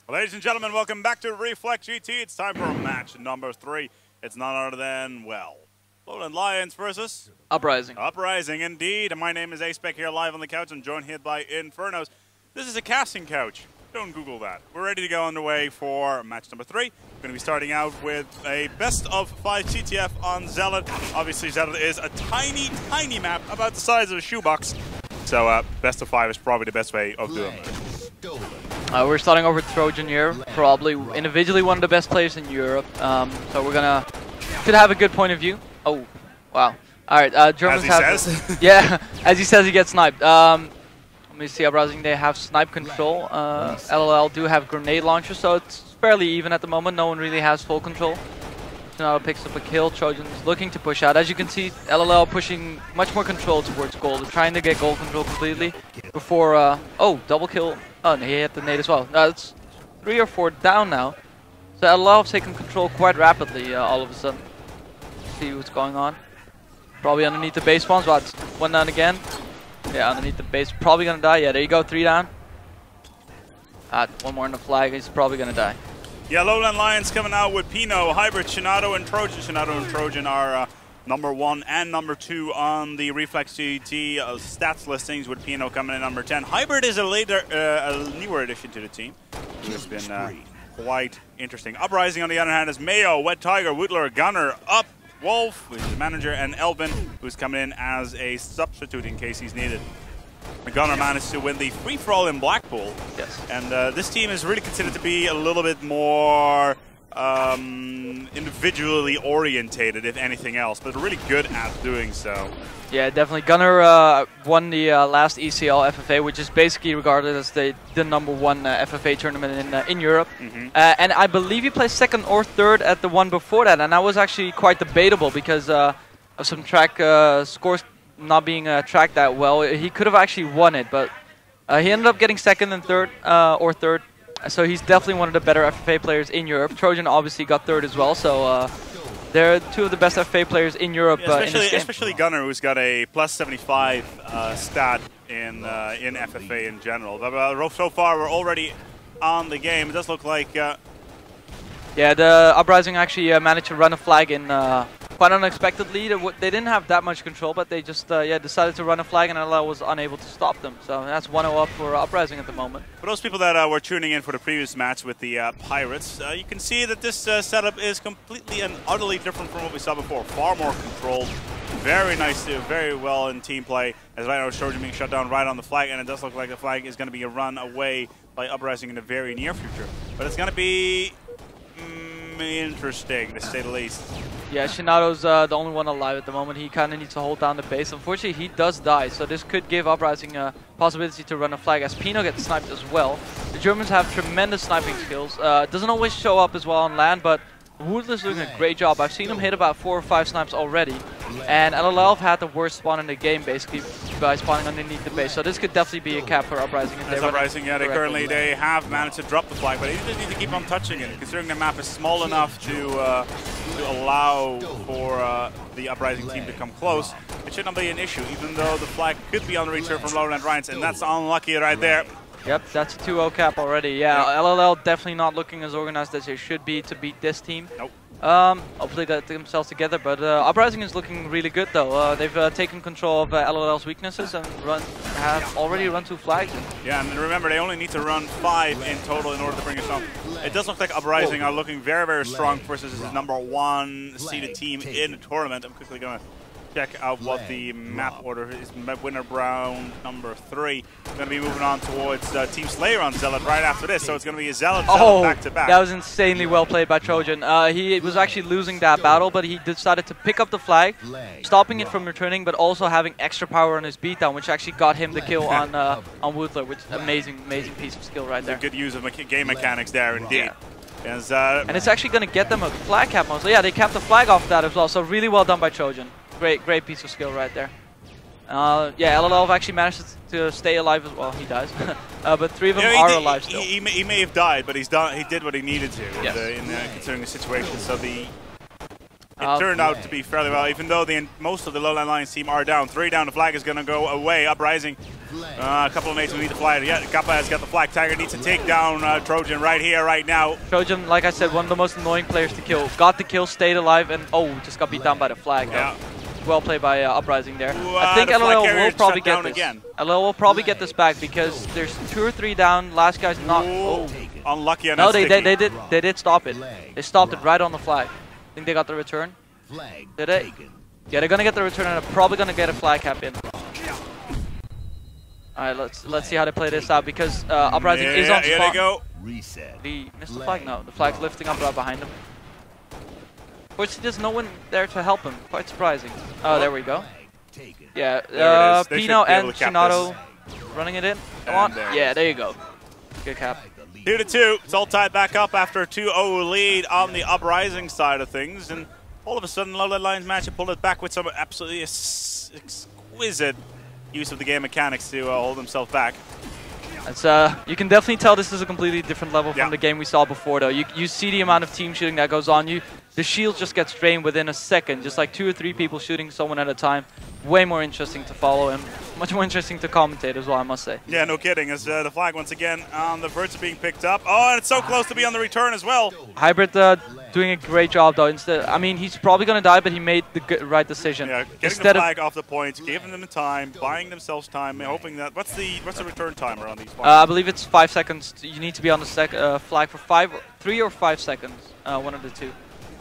Ladies and gentlemen, welcome back to Reflex GT. It's time for match number 3. It's none other than, well, Lowland Lions versus Uprising. Uprising, indeed. And my name is Aspec here live on the couch. I'm joined here by Infernos. This is a casting couch. Don't Google that. We're ready to go underway for match number 3. We're going to be starting out with a best of 5 CTF on Zealot. Obviously, Zealot is a tiny, tiny map, about the size of a shoebox. So best of 5 is probably the best way of doing it. We're starting over with Trojan here, probably individually one of the best players in Europe. So we're could have a good point of view. Oh, wow. All right, Germans says. Yeah, as he says, he gets sniped. Let me see, Uprising, they have snipe control. LLL do have grenade launcher, so it's fairly even at the moment. No one really has full control. Now picks up a kill. Trojan's looking to push out. As you can see, LLL pushing much more control towards gold. They're trying to get gold control completely before, oh, double kill. Oh, no, he hit the nade as well. It's 3 or 4 down now. So LLL have taken control quite rapidly all of a sudden. See what's going on. Probably underneath the base spawns. But one down again. Yeah, underneath the base. Probably going to die. Yeah, there you go. 3 down. One more on the flag. He's probably going to die. Yeah, Lowland Lions coming out with Pino, Hybrid, Shinato, and Trojan. Shinato and Trojan are number 1 and number 2 on the Reflex GT stats listings, with Pino coming in number 10. Hybrid is a newer addition to the team. It's been quite interesting. Uprising, on the other hand, is Mayo, Wet Tiger, Woodler, Gunner, Up, Wolf, who's the manager, and Elvin, who's coming in as a substitute in case he's needed. The Gunner managed to win the free-for-all in Blackpool. Yes. And this team is really considered to be a little bit more individually orientated, if anything else, but really good at doing so. Yeah, definitely. Gunner won the last ECL FFA, which is basically regarded as the #1 FFA tournament in Europe. And I believe he placed 2nd or 3rd at the one before that, and that was actually quite debatable because of some track scores not being tracked that well. He could have actually won it, but he ended up getting 2nd and 3rd or 3rd. So he's definitely one of the better FFA players in Europe. Trojan obviously got 3rd as well, so they're 2 of the best FFA players in Europe. Yeah, especially Gunner, who's got a +75 stat in FFA in general. But so far, we're already on the game. It does look like... yeah, the Uprising actually managed to run a flag in quite unexpectedly. They didn't have that much control, but they just decided to run a flag, and LL was unable to stop them. So that's 1-0 up for Uprising at the moment. For those people that were tuning in for the previous match with the Pirates, you can see that this setup is completely and utterly different from what we saw before. Far more controlled. Very nice, very well in team play. As right now, Trojan being shut down right on the flag, and it does look like the flag is going to be run away by Uprising in the very near future. But it's going to be interesting, to say the least. Yeah, Shinato's the only one alive at the moment. He kind of needs to hold down the base. Unfortunately, he does die, so this could give Uprising a possibility to run a flag, as Pino gets sniped as well. The Germans have tremendous sniping skills. Doesn't always show up as well on land, but Woodler's doing a great job. I've seen him hit about 4 or 5 snipes already. And LLL have had the worst spawn in the game, basically, by spawning underneath the base. So this could definitely be a cap for Uprising. Uprising, yeah, they have managed to drop the flag, but they just need to keep on touching it, considering the map is small enough to allow for the Uprising team to come close. It should not be an issue, even though the flag could be on the return from Lowland Lions, and that's unlucky right there. Yep, that's a 2-0 cap already. Yeah, LLL definitely not looking as organized as they should be to beat this team. Nope. Hopefully they get themselves together, but Uprising is looking really good though. They've taken control of LLL's weaknesses and have already run 2 flags. Yeah, and remember, they only need to run 5 in total in order to bring us home. It does look like Uprising are looking very, very strong versus his #1 seeded team in the tournament. I'm quickly going to check out what the map order is. Winner Brown number 3. We're going to be moving on towards Team Slayer on Zealot right after this, so it's going to be a Zealot back-to-back. That was insanely well played by Trojan. He was actually losing that battle, but he decided to pick up the flag, stopping it from returning, but also having extra power on his beatdown, which actually got him the kill on Woodler, which is amazing piece of skill right there. Good use of game mechanics there, indeed. Yeah. And it's actually going to get them a flag cap mode. So yeah, they capped the flag off that as well, so really well done by Trojan. Great piece of skill right there. Yeah, LLL have actually managed to stay alive as well. He dies, but 3 of them are alive still. He may have died, but he did what he needed to in considering the situation. So the it turned out to be fairly well, even though most of the Lowland Lions team are down. 3 down, the flag is going to go away. Uprising, a couple of mates will need the flag. Yeah, Kappa has got the flag. Tiger needs to take down Trojan right here, right now. Trojan, like I said, one of the most annoying players to kill. Got the kill, stayed alive, and just got beat down by the flag. Yeah. Well played by Uprising there. I think LOL will probably get this. Again. LOL will probably get this back because there's 2 or 3 down. Last guy's not. Unlucky on No, they did stop it. They stopped it right on the flag. I think they got the return. Did it? Yeah, they're gonna get the return and they're probably gonna get a flag cap in. All right, let's see how they play this out because Uprising is on spot. Here they go. He missed the flag. No, the flag's lifting up right behind him. Fortunately, there's no one there to help him. Quite surprising. Oh, there we go. Yeah, Pino and Shinato running it in. Come on. Yeah, there you go. Good cap. 2-2. It's all tied back up after a 2-0 lead on the Uprising side of things. And all of a sudden, Lowland Lions managed to pull it back with some absolutely exquisite use of the game mechanics to hold themselves back. It's, you can definitely tell this is a completely different level from the game we saw before, though. You see the amount of team shooting that goes on. The shield just gets drained within a second, just like 2 or 3 people shooting someone at a time. Way more interesting to follow and much more interesting to commentate as well, I must say. Yeah, no kidding. As the flag once again on the verge of being picked up. Oh, and it's so close to be on the return as well. Hybrid doing a great job, though. I mean, he's probably going to die, but he made the right decision. Yeah, getting the flag off the points, giving them the time, buying themselves time, hoping that... What's the return timer on these flags? I believe it's 5 seconds. You need to be on the flag for 3 or 5 seconds, one of the two.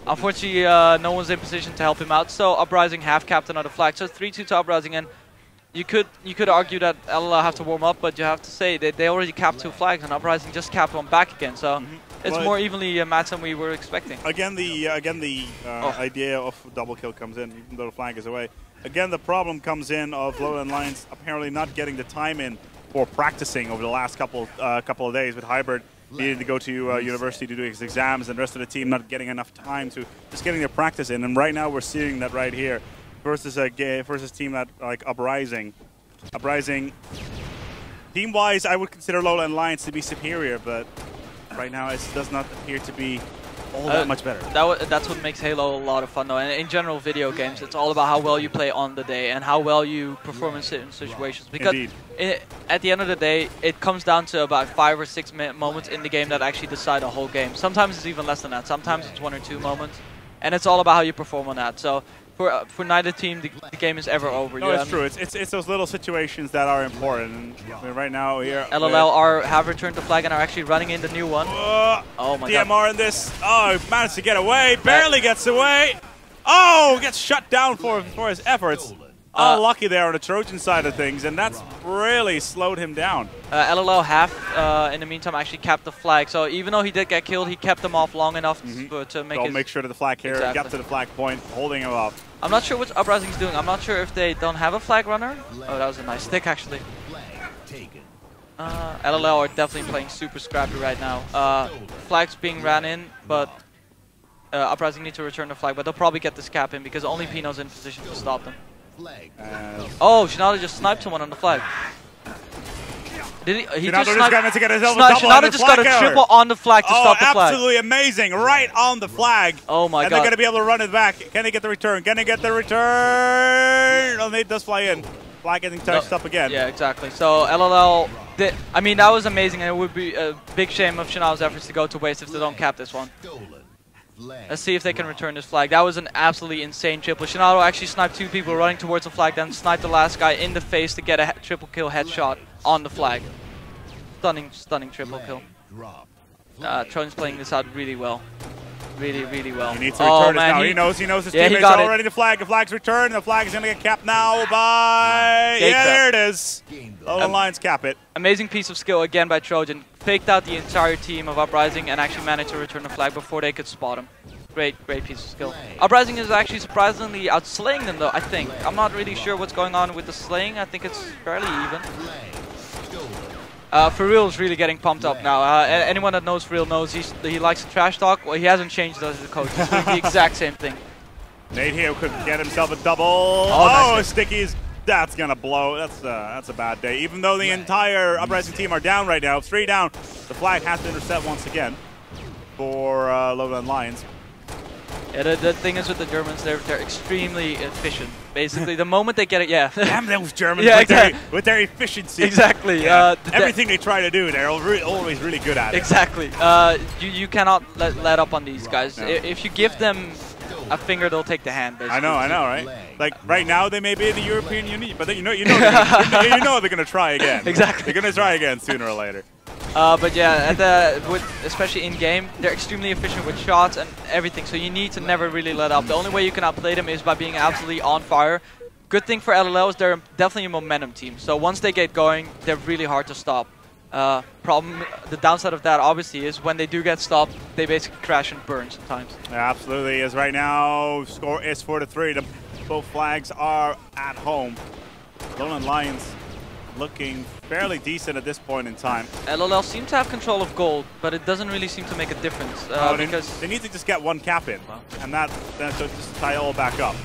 Unfortunately, no one's in position to help him out, so Uprising have capped another flag. So 3-2 to Uprising, and you could argue that LL have to warm up, but you have to say they already capped 2 flags, and Uprising just capped one back again. So it's more evenly matched than we were expecting. Again, the idea of double kill comes in, even though the flag is away. Again, the problem comes in of Lowland Lions apparently not getting the time in for practicing over the last couple of days with Hybrid. Needed to go to university to do his exams, and the rest of the team not getting enough time to just getting their practice in. And right now we're seeing that right here versus a team that like Uprising. Uprising, team-wise, I would consider Lowland Lions to be superior, but right now it does not appear to be all that much better. That's what makes Halo a lot of fun, though. And in general, video games, it's all about how well you play on the day and how well you perform in certain situations. Because at the end of the day, it comes down to about 5 or 6 moments in the game that actually decide a whole game. Sometimes it's even less than that. Sometimes it's 1 or 2 moments, and it's all about how you perform on that. So for neither team, the game is ever over. No, it's true. It's those little situations that are important. I mean, right now here, LLL have returned the flag and are actually running in the new one. Oh my DMR god! in this. Oh, he managed to get away. Barely gets away. Oh, gets shut down for his efforts. Unlucky there on the Trojan side of things, and that's really slowed him down. LLL have, in the meantime, actually capped the flag. So even though he did get killed, he kept them off long enough to make sure that the flag carrier got to the flag point, holding him up. I'm not sure what Uprising's doing. I'm not sure if they don't have a flag runner. Oh, that was a nice stick, actually. LLL are definitely playing super scrappy right now. Flag's being ran in, but Uprising need to return the flag. But they'll probably get this cap in because only Pino's in position to stop them. Oh, Shinato just sniped someone on the flag. Did he just sniped? Shinato just got a triple on the flag to stop the flag. Absolutely amazing. Right on the flag. Oh my god. And they're going to be able to run it back. Can they get the return? Can they get the return? Oh, Nate does fly in. Flag getting touched up again. Yeah, exactly. So LLL, I mean, that was amazing, and it would be a big shame of Shinato's efforts to go to waste if they don't cap this one. Let's see if they can return this flag. That was an absolutely insane triple. Shinato actually sniped 2 people running towards the flag, then sniped the last guy in the face to get a triple kill headshot on the flag. Stunning triple kill. Trojan's playing this out really well. Really well. He needs to return it now. He knows his teammates are already the flag. The flag's returned. The flag is going to get capped now by... Yeah, there it is. Lowland Lions cap it. Amazing piece of skill again by Trojan. Faked out the entire team of Uprising and actually managed to return the flag before they could spot him. Great piece of skill. Uprising is actually surprisingly outslaying them, though, I think. I'm not really sure what's going on with the slaying. I think it's fairly even. For real is really getting pumped up now. Anyone that knows For real knows he likes to trash talk. Well, he hasn't changed as a coach. He's doing the exact same thing. Nate here could get himself a double. Oh, nice. Stickies. That's gonna blow. That's a bad day. Even though the entire Uprising team are down right now, 3 down. The flag has to intercept once again for Lowland Lions. Yeah, the thing is with the Germans, they're extremely efficient. Basically, the moment they get it, yeah. Damn those Germans with their efficiency. Exactly. Yeah. Everything they try to do, they're always really good at it. Exactly. You cannot let up on these guys. No. If you give them a finger, they'll take the hand. Basically. I know, right? Like right now, they may be in the European Union, but you know they're gonna try again. Exactly. They're gonna try again sooner or later. But yeah, especially in game, they're extremely efficient with shots and everything. So you need to never really let up. The only way you can outplay them is by being absolutely on fire. Good thing for LLL is they're definitely a momentum team. So once they get going, they're really hard to stop. The downside of that obviously is when they do get stopped, they basically crash and burn sometimes. Yeah, absolutely. As right now, score is 4-3. Both flags are at home. Lowland Lions looking fairly decent at this point in time. LLL seem to have control of gold, but it doesn't really seem to make a difference. Because they need to just get one cap in, and then just tie it all back up.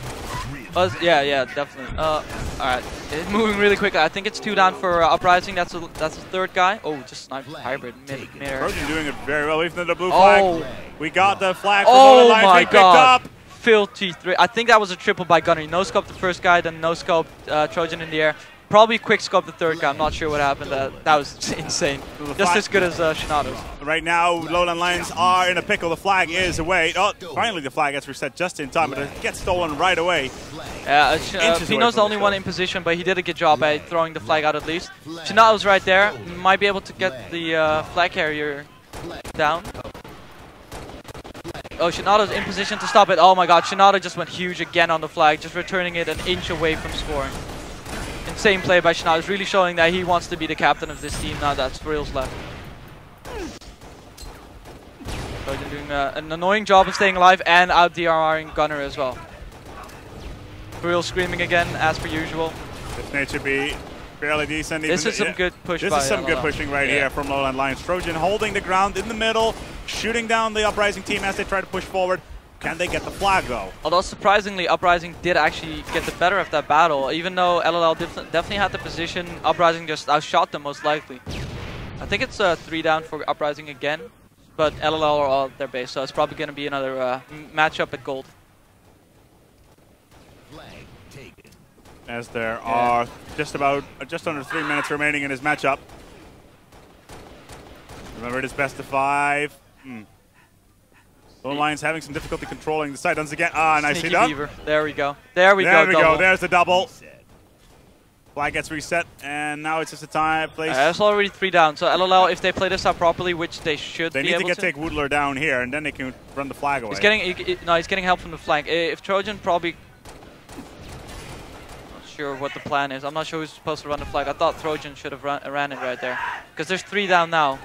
Yeah, definitely. Alright, it's moving really quickly. I think it's 2 down for Uprising. That's the third guy. Oh, just sniped Hybrid mid-air. Trojan doing it very well. Even the blue flag. We got the flag for oh Lowland Lions being picked up. Filthy 3. I think that was a triple by Gunner. He no-scoped the first guy, then no-scoped Trojan in the air. Probably quick scope the third guy. I'm not sure what happened. That was insane. Just as good as Shinato's. Right now, Lowland Lions are in a pickle. The flag is away. Oh, finally the flag gets reset just in time, but it gets stolen right away. Yeah, Pino's the only one in position, but he did a good job at throwing the flag out at least. Shinato's right there. Might be able to get the flag carrier down. Oh, Shinato's in position to stop it. Oh my god, Shinato just went huge again on the flag, just returning it an inch away from scoring. Insane play by Shinato. It's really showing that he wants to be the captain of this team now that Thrills left. So they're doing an annoying job of staying alive and out DRRing Gunner as well. Thrill screaming again as per usual. This may should be fairly decent. This is some good push. This is some good pushing right here from Lowland Lions. Trojan holding the ground in the middle, shooting down the Uprising team as they try to push forward. Can they get the flag though? Although surprisingly, Uprising did actually get the better of that battle. Even though LLL definitely had the position, Uprising just outshot them most likely. I think it's 3 down for Uprising again, but LLL are all at their base, so it's probably going to be another matchup at gold. As there are just under 3 minutes remaining in his matchup. Remember, it is best of 5. Lowland Lions having some difficulty controlling the side once again. Ah, nicely done. Beaver. There we go. There we go. There's the double. Flag gets reset, and now it's just a time place. It's already 3 down. So LLL, if they play this out properly, which they should, they need to take Woodler down here, and then they can run the flag away. He's getting help from the flank. If Trojan probably. Not sure what the plan is. I'm not sure who's supposed to run the flag. I thought Trojan should have ran it right there, because there's 3 down now,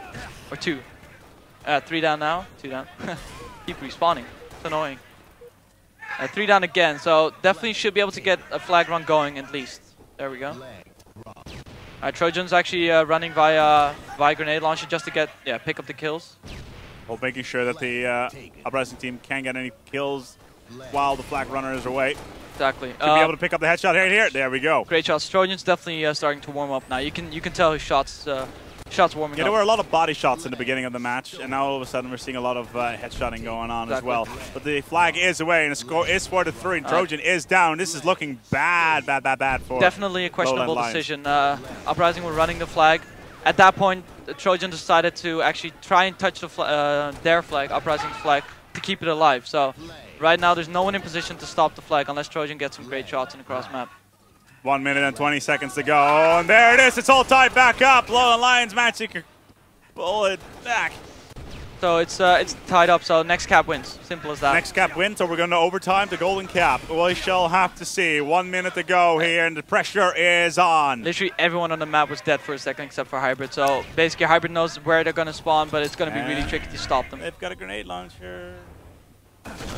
or 2. 3 down now, 2 down. Keep respawning. It's annoying. 3 down again, so definitely should be able to get a flag run going at least. There we go. Trojan's actually running via grenade launcher just to pick up the kills. Well, making sure that the Uprising team can't get any kills while the flag runner is away. Exactly. Should be able to pick up the headshot right here. There we go. Great shots. Trojan's definitely starting to warm up now. You can tell his shots warming up. There were a lot of body shots in the beginning of the match, and now all of a sudden we're seeing a lot of headshotting going on as well. But the flag is away, and the score is 4-3, and Trojan is down. This is looking bad for definitely a questionable decision. Uprising were running the flag. At that point, Trojan decided to actually try and touch their flag, Uprising's flag, to keep it alive. So right now there's no one in position to stop the flag unless Trojan gets some great shots in the cross map. 1 minute and 20 seconds to go, and there it is. It's all tied back up. Lowland Lions matching, pull it back. So it's tied up. So next cap wins. Simple as that. Next cap wins, so we're going to overtime the golden cap. We shall have to see. 1 minute to go here, and the pressure is on. Literally everyone on the map was dead for a second except for Hybrid. So basically Hybrid knows where they're going to spawn, but it's going to be really tricky to stop them. They've got a grenade launcher.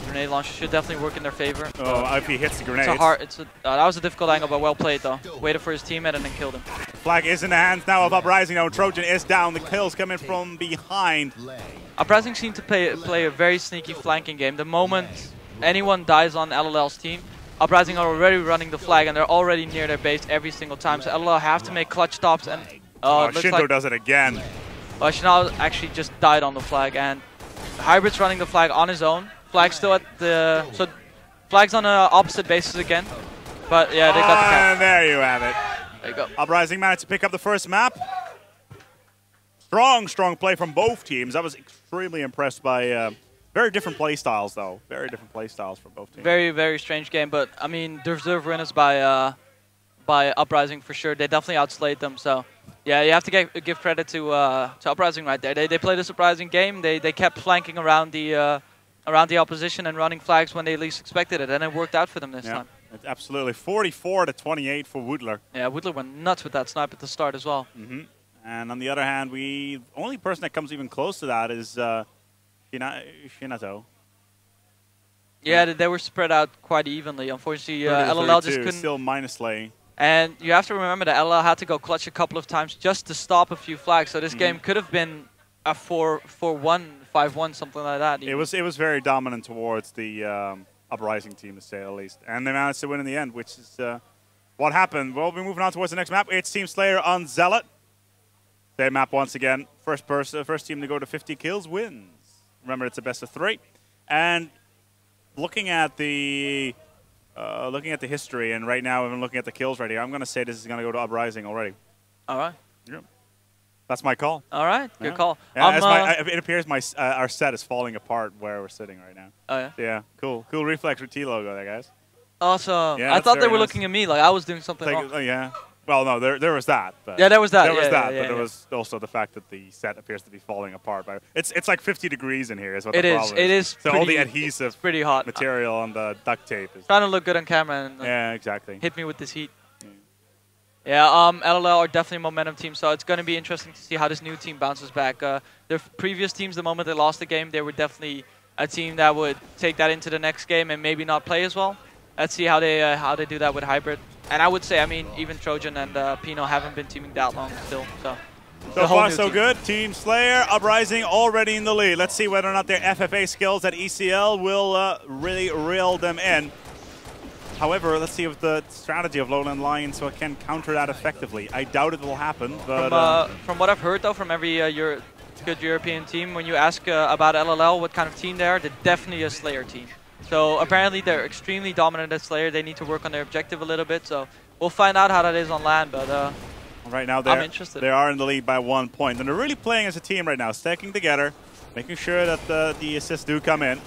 Grenade launcher should definitely work in their favor. Oh, if he hits the grenade. That was a difficult angle, but well played though. Waited for his teammate and then killed him. Flag is in the hands now of Uprising. Now Trojan is down. The kills coming from behind. Uprising seem to play a very sneaky flanking game. The moment anyone dies on LLL's team, Uprising are already running the flag and they're already near their base every single time. So LLL have to make clutch stops and Shinto does it again. Shinto actually just died on the flag, and Hybrid's running the flag on his own. Flag still at the... So Flag's on the opposite bases again. But yeah, they got the cap. And there you have it. There you go. Uprising managed to pick up the first map. Strong play from both teams. I was extremely impressed by very different play styles, though. Very different play styles for both teams. Very strange game, but I mean, deserved winners by Uprising for sure. They definitely outslayed them. So yeah, you have to give credit to Uprising right there. They played a surprising game. They kept flanking around the opposition and running flags when they least expected it, and it worked out for them this time. Absolutely. 44-28 for Woodler. Yeah, Woodler went nuts with that snipe at the start as well. And on the other hand, the only person that comes even close to that is Shinato. Yeah, they were spread out quite evenly. Unfortunately, LLL just couldn't. Still minus lay. And you have to remember that LLL had to go clutch a couple of times just to stop a few flags. So this game could have been a 4-1, 5-1, something like that. It was very dominant towards the Uprising team, to say the least. And they managed to win in the end, which is what happened. We'll be moving on towards the next map. It's Team Slayer on Zealot. Same map once again. First team to go to 50 kills wins. Remember, it's a best of 3. And looking at the history, and right now, even looking at the kills right here, I'm going to say this is going to go to Uprising already. All right. Yeah. That's my call. All right. Good call. Yeah, it appears our set is falling apart where we're sitting right now. Oh, yeah? Yeah. Cool Reflex with T logo there, guys. Awesome. Yeah, I thought they were looking at me like I was doing something wrong. Oh, yeah. Well, no, there was that. But yeah, there was that. But there was also the fact that the set appears to be falling apart. It's like 50 degrees in here. Is what the problem is. It is. So all the adhesive pretty hot material on the duct tape is trying to look good on camera. And, yeah, exactly. Hit me with this heat. Yeah, LLL are definitely a momentum team, so it's going to be interesting to see how this new team bounces back. Their previous teams, the moment they lost the game, they were definitely a team that would take that into the next game and maybe not play as well. Let's see how they do that with Hybrid. And I would say, I mean, even Trojan and Pino haven't been teaming that long still. So far, so good. Team Slayer, Uprising already in the lead. Let's see whether or not their FFA skills at ECL will really reel them in. However, let's see if the strategy of Lowland Lions can counter that effectively. I doubt it will happen. But from what I've heard, though, from every good European team, when you ask about LLL, what kind of team they are, they're definitely a Slayer team. So apparently they're extremely dominant at Slayer. They need to work on their objective a little bit. So we'll find out how that is on LAN. But right now I'm interested. They are in the lead by 1 point. And they're really playing as a team right now, stacking together, making sure that the assists do come in.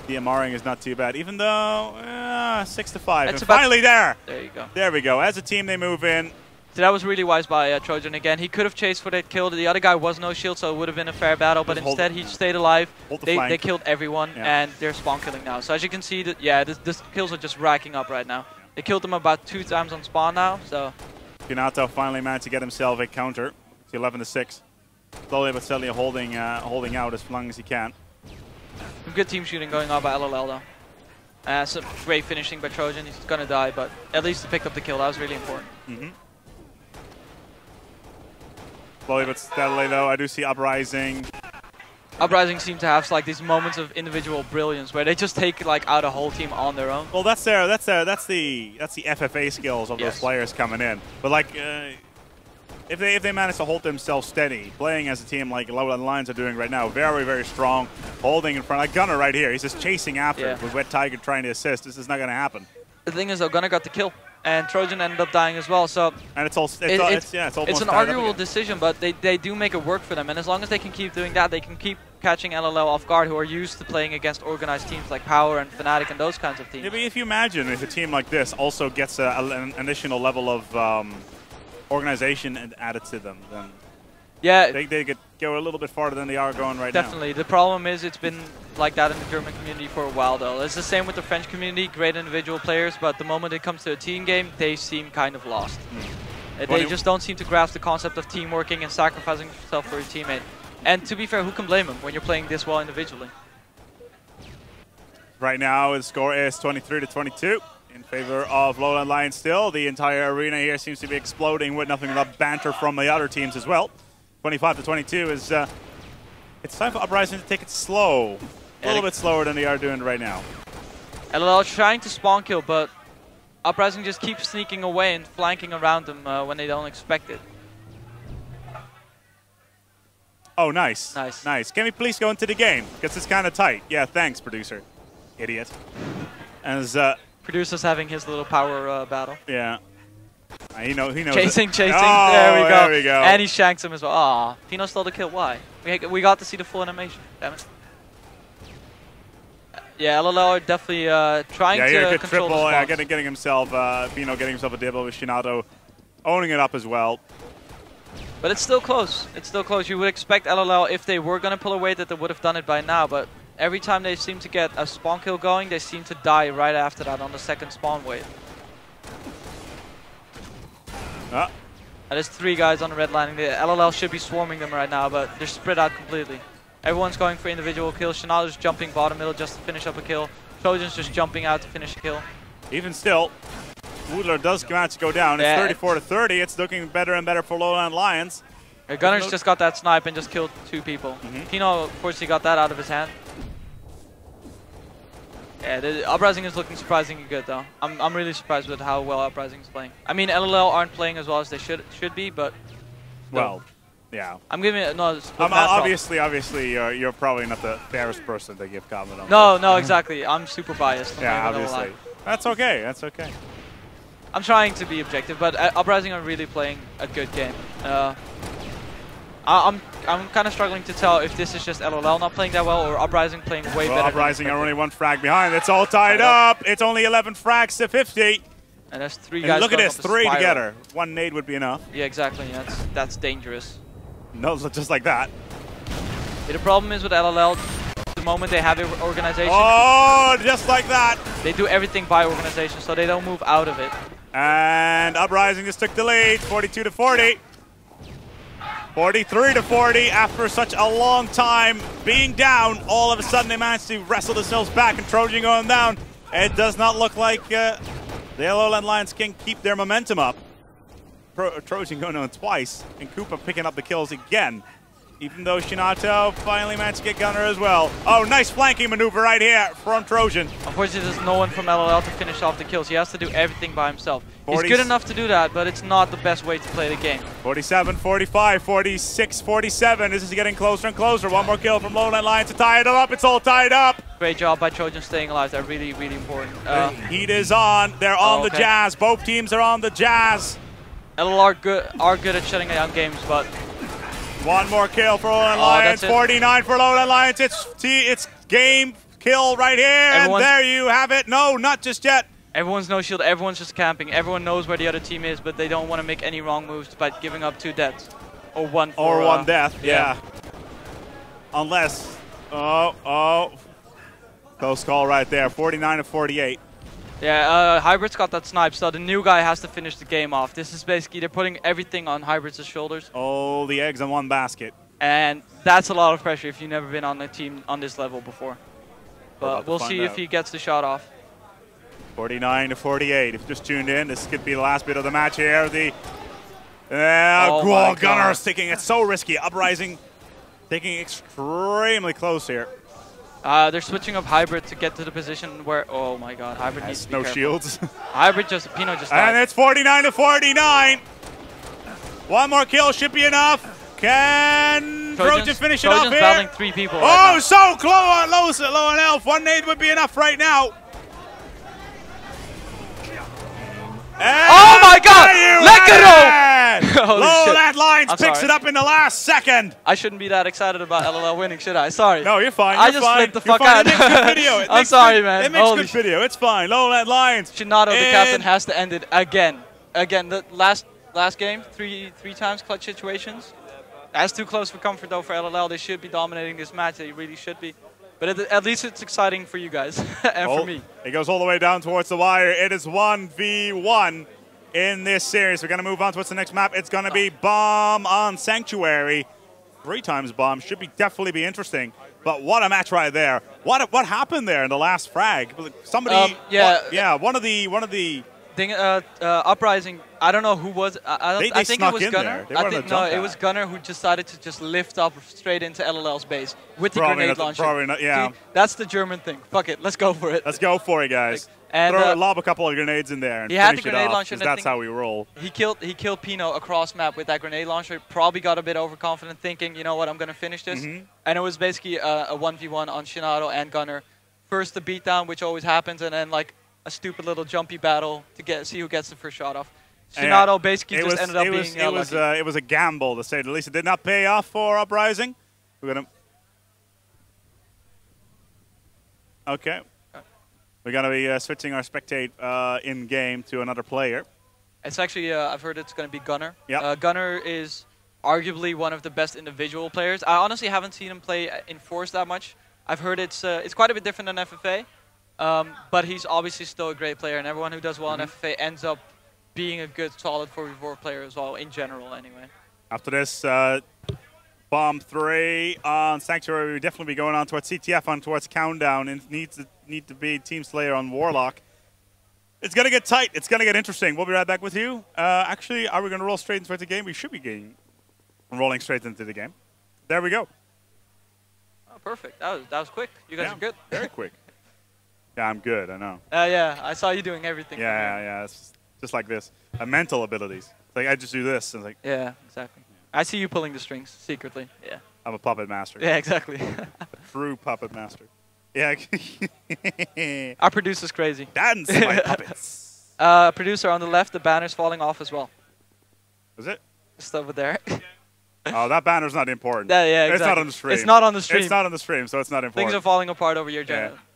The MRing is not too bad, even though 6-5. And finally there. There you go. There we go. As a team, they move in. So that was really wise by Trojan again. He could have chased for that kill. The other guy was no shield, so it would have been a fair battle. But instead, he stayed alive. They killed everyone, and they're spawn killing now. So as you can see, this kills are just racking up right now. They killed him about 2 times on spawn now. So Pinato finally managed to get himself a counter. It's 11-6. Slowly but steadily holding out as long as he can. Some good team shooting going on by LLL though. Some great finishing by Trojan. He's gonna die, but at least he picked up the kill. That was really important. Slowly but steadily though, I do see Uprising. Uprising seem to have like these moments of individual brilliance where they just take like out a whole team on their own. Well, that's the FFA skills of those players coming in. But like, if they manage to hold themselves steady, playing as a team like Lowland Lions are doing right now, very strong, holding in front, like Gunner right here, he's just chasing after with Wet Tiger trying to assist. This is not going to happen. The thing is though, Gunner got the kill, and Trojan ended up dying as well. So and it's an arguable decision, but they do make it work for them. And as long as they can keep doing that, they can keep catching LLL off guard, who are used to playing against organized teams like Power and Fnatic and those kinds of teams. Yeah, but if you imagine if a team like this also gets an additional level of organization and added to them, then they could go a little bit farther than they are going right now. Definitely. The problem is it's been like that in the German community for a while though. It's the same with the French community, great individual players, but the moment it comes to a team game, they seem kind of lost. They just don't seem to grasp the concept of team working and sacrificing yourself for your teammate. And to be fair, who can blame them when you're playing this well individually? Right now, the score is 23-22 in favor of Lowland Lions still. The entire arena here seems to be exploding with nothing but banter from the other teams as well. 25-22 is... it's time for Uprising to take it slow. A little bit slower than they are doing right now. LLL trying to spawn kill, but Uprising just keeps sneaking away and flanking around them when they don't expect it. Oh, nice. Nice. Nice. Can we please go into the game? Because it's kind of tight. Yeah, thanks, producer. Idiot. As Producer's having his little power battle. Yeah. He knows. Chasing. Oh, there we go. go. And he shanks him as well. Aw, Pino stole the kill. Why? We got to see the full animation. Damn it. Yeah, LLL are definitely trying to control the spawns. Getting himself, Pino getting himself a dibble with Shinato owning it up as well. But it's still close. It's still close. You would expect LLL, if they were going to pull away, that they would have done it by now. But every time they seem to get a spawn kill going, they seem to die right after that on the second spawn wave. There's 3 guys on the red line. The LLL should be swarming them right now, but they're spread out completely. Everyone's going for individual kills. Shinato's jumping bottom middle just to finish up a kill. Trojan's just jumping out to finish a kill. Even still, Woodler does manage to go down. It's 34 to 30. It's looking better and better for Lowland Lions. Gunners just got that snipe and just killed 2 people. Pino, of course, he got that out of his hand. Yeah, the Uprising is looking surprisingly good, though. I'm really surprised with how well Uprising is playing. I mean, LLL aren't playing as well as they should be, but... Well, yeah. I'm giving it... No, obviously, you're probably not the fairest person to give comment on. No, exactly. I'm super biased. Yeah, obviously. That's okay. That's okay. I'm trying to be objective, but Uprising are really playing a good game. I'm kind of struggling to tell if this is just LLL not playing that well or Uprising playing way better. Uprising are only 1 frag behind. It's all tied up. It's only 11 frags to 50. And there's 3 guys. Look at this, 3 together. 1 nade would be enough. Yeah, exactly. That's dangerous. No, just like that. Yeah, the problem is with LLL, the moment they have an organization. Oh, just like that. They do everything by organization, so they don't move out of it. And Uprising just took the lead, 42 to 40. 43 to 40 after such a long time being down. All of a sudden they managed to wrestle themselves back and Trojan going down. It does not look like the Lowland Lions can keep their momentum up. Trojan going down twice and Koopa picking up the kills again. Even though Shinato finally managed to get Gunner as well. Oh, nice flanking maneuver right here from Trojan. Unfortunately, there's no one from LLL to finish off the kills. He has to do everything by himself. He's good enough to do that, but it's not the best way to play the game. 47, 45, 46, 47. This is getting closer and closer. 1 more kill from Lowland Lions to tie it up. It's all tied up. Great job by Trojan staying alive. They're really, really important. The heat is on. They're on the jazz. Both teams are on the jazz. LLL are good at shutting down games, but... 1 more kill for Lowland Lions. 49 for Lowland Lions. It's game kill right here. And there you have it. No, not just yet. Everyone's no shield. Everyone's just camping. Everyone knows where the other team is, but they don't want to make any wrong moves by giving up 2 deaths. Or 1 for, or 1 death, yeah. Unless... Oh. Close call right there. 49 to 48. Yeah, Hybrid's got that snipe, so the new guy has to finish the game off. This is basically, they're putting everything on Hybrid's shoulders. Oh, the eggs in 1 basket. And that's a lot of pressure if you've never been on a team on this level before. But we'll see if he gets the shot off. 49 to 48. If you just tuned in, this could be the last bit of the match here. The Gunner's taking it so risky. Uprising taking extremely close here. They're switching up Hybrid to get to the position where, oh my god, Hybrid needs to be careful. Shields. Hybrid Pino just died. And it's 49 to 49. 1 more kill should be enough. Can Trojan finish it off here? Trojan's battling 3 people. Oh, so close, low on health. 1 nade would be enough right now. And oh my god! Let go! Lowland Lions picks it up in the last second. I shouldn't be that excited about LLL winning, should I? Sorry. No, you're fine. I just flipped the fuck out. It makes good video. I'm sorry, man. It makes good video. It's fine. Lowland Lions. Shinato, the captain, has to end it again. Again, the last game, three times clutch situations. That's too close for comfort, though, for LLL. They should be dominating this match. They really should be. But at least it's exciting for you guys and for me. It goes all the way down towards the wire. It is 1v1 in this series. We're going to move on towards the next map. It's going to be Bomb on Sanctuary. 3 times Bomb. Should definitely be interesting. But what a match right there. What happened there in the last frag? Somebody... one of the Uprising. I don't know who was. I think it was Gunner. No, it was Gunner who decided to just lift up straight into LLL's base with the grenade launcher. Probably not, yeah. See, that's the German thing. Fuck it, let's go for it. Let's go for it, guys. And lob a couple of grenades in there and he had finish the grenade it off, launcher. that's how we roll. He killed Pino across map with that grenade launcher. Probably got a bit overconfident, thinking, you know what, I'm gonna finish this. And it was basically a 1v1 on Shinado and Gunner. First the beatdown, which always happens, and then like a stupid little jumpy battle to see who gets the first shot off. Shinado basically just ended up being it was a gamble, to say the least. It did not pay off for Uprising. We're gonna. Okay. We're gonna be switching our spectate in game to another player. It's actually I've heard it's gonna be Gunner. Yeah. Gunner is arguably one of the best individual players. I honestly haven't seen him play in Force that much. I've heard it's quite a bit different than FFA. But he's obviously still a great player, and everyone who does well in FFA ends up being a good, solid 4v4 player as well, in general, anyway. After this, bomb 3 on Sanctuary, we'll definitely be going on towards CTF, on towards Countdown, and need to be Team Slayer on Warlock. It's going to get tight. It's going to get interesting. We'll be right back with you. Actually, are we going to roll straight into the game? We should be rolling straight into the game. There we go. Oh, perfect. That was quick. You guys are good. Very quick. Yeah, I'm good, I know. Yeah, I saw you doing everything. Yeah, it's just like this. Mental abilities. It's like, I just do this. And it's like, yeah, exactly. I see you pulling the strings secretly. Yeah. I'm a puppet master. Yeah, exactly. A true puppet master. Yeah. Our producer's crazy. Dance my puppets. Producer on the left, the banner's falling off as well. Is it? Just over there. Oh, that banner's not important. Yeah, exactly. It's not on the stream. It's not on the stream. It's not on the stream, so it's not important. Things are falling apart over here,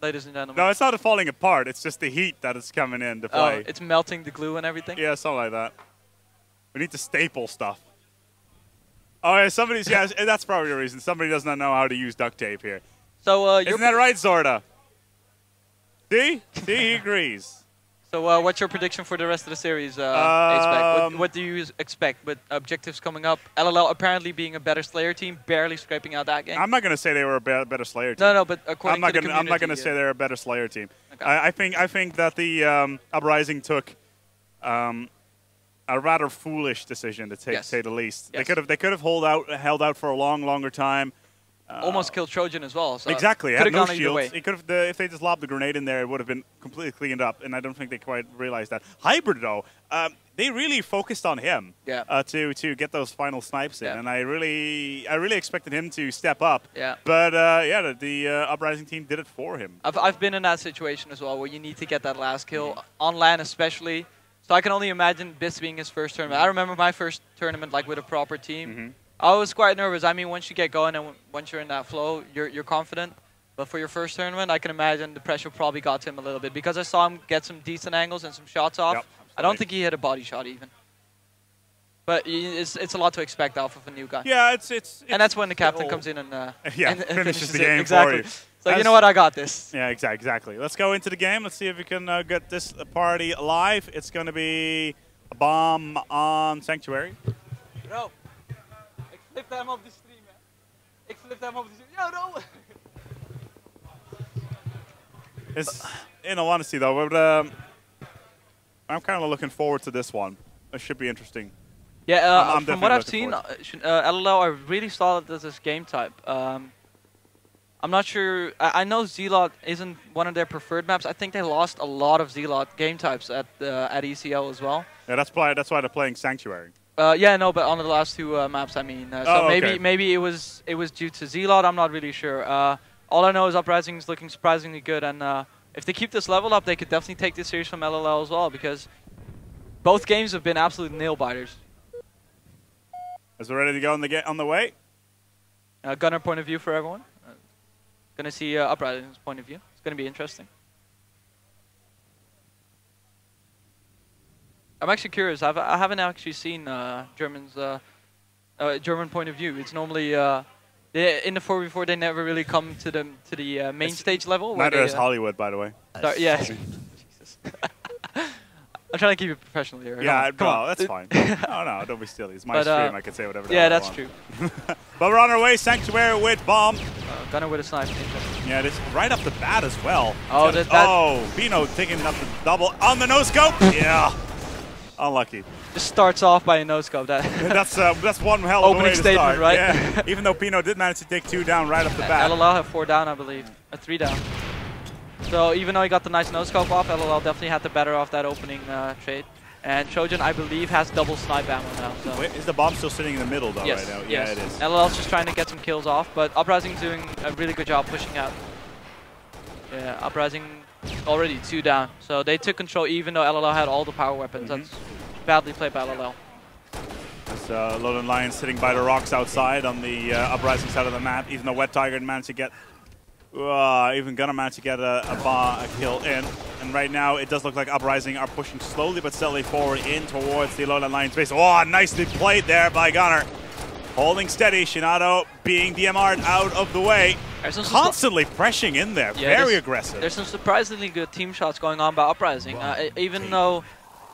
ladies and gentlemen. No, it's not falling apart. It's just the heat that is coming in to play. Oh, it's melting the glue and everything? Yeah, something like that. We need to staple stuff. Oh, yeah, that's probably the reason. Somebody does not know how to use duct tape here. So, isn't that right, Zorda? See? See, he agrees. So what's your prediction for the rest of the series, what do you expect with objectives coming up? LLL apparently being a better Slayer team, barely scraping out that game. I'm not going to say they were a better Slayer team. No, but according to the community, I'm not going to say they're a better Slayer team. Okay. I think that the Uprising took a rather foolish decision, to say the least. Yes. They could have held out for a longer time. Almost killed Trojan as well. So exactly. Had no shields. It could have, if they just lobbed the grenade in there, it would have been completely cleaned up. And I don't think they quite realized that. Hybrid, though, they really focused on him to get those final snipes in. And I really expected him to step up. Yeah. But the Uprising team did it for him. I've been in that situation as well, where you need to get that last kill on LAN, especially. So I can only imagine this being his first tournament. I remember my first tournament, like with a proper team. I was quite nervous. I mean, once you get going and once you're in that flow, you're confident. But for your first tournament, I can imagine the pressure probably got to him a little bit, because I saw him get some decent angles and some shots off. Yep, I don't think he hit a body shot even. But it's a lot to expect off of a new guy. Yeah, it's and that's when the captain comes in and finishes the game for you. So you know what, I got this. Yeah, exactly. Let's go into the game. Let's see if we can get this party live. It's going to be a bomb on Sanctuary. Bro. Ik flip hem op de stream, hè. Ik flip hem op de stream. Yo, no! It's, in all honesty, though, but, I'm kind of looking forward to this one. It should be interesting. Yeah, from what I've seen, LLL are really solid as this game type. I'm not sure. I know Zealot isn't one of their preferred maps. I think they lost a lot of Zealot game types at ECL as well. Yeah, that's why they're playing Sanctuary. Yeah, no, but on the last two maps, I mean. So maybe it was due to Zealot. I'm not really sure. All I know is Uprising is looking surprisingly good, and if they keep this level up, they could definitely take this series from LLL as well, because both games have been absolute nail biters. Is it ready to go on the way? Gunner point of view for everyone. Gonna see Uprising's point of view. It's gonna be interesting. I'm actually curious. I haven't actually seen German point of view. It's normally in the 4v4 they never really come to the main stage level. Neither is Hollywood, by the way. Yeah. Jesus. I'm trying to keep it professional here. Yeah, no, that's fine. No, don't be silly. It's my stream. I can say whatever. Yeah, that's true. But we're on our way. Sanctuary with bomb. Gunner with a sniper. Yeah, it is right up the bat as well. Oh, Pino taking up the double on the no-scope. Yeah. Unlucky. Just starts off by a no-scope. That's one hell of a way to statement, start. right? Yeah. Even though Pino did manage to take 2 down right off the bat. LLL have 4 down, I believe. 3 down. So even though he got the nice no-scope off, LLL definitely had the better off that opening trade. And Trojan, I believe, has double snipe ammo now. So. Wait, is the bomb still sitting in the middle though right now? Yes. Yeah, it is. LLL's just trying to get some kills off, but Uprising's doing a really good job pushing out. Yeah, Uprising already 2 down. So they took control even though LLL had all the power weapons. That's badly played by LLL. There's Lowland Lions sitting by the rocks outside on the Uprising side of the map, even though Wet Tiger managed to get even Gunnar managed to get a kill in. And right now, it does look like Uprising are pushing slowly but steadily forward in towards the Lowland Lions base. Oh, nicely played there by Gunnar. Holding steady, Shinado being DMR'd out of the way. Constantly pressing in there, very aggressive. There's some surprisingly good team shots going on by Uprising. Even though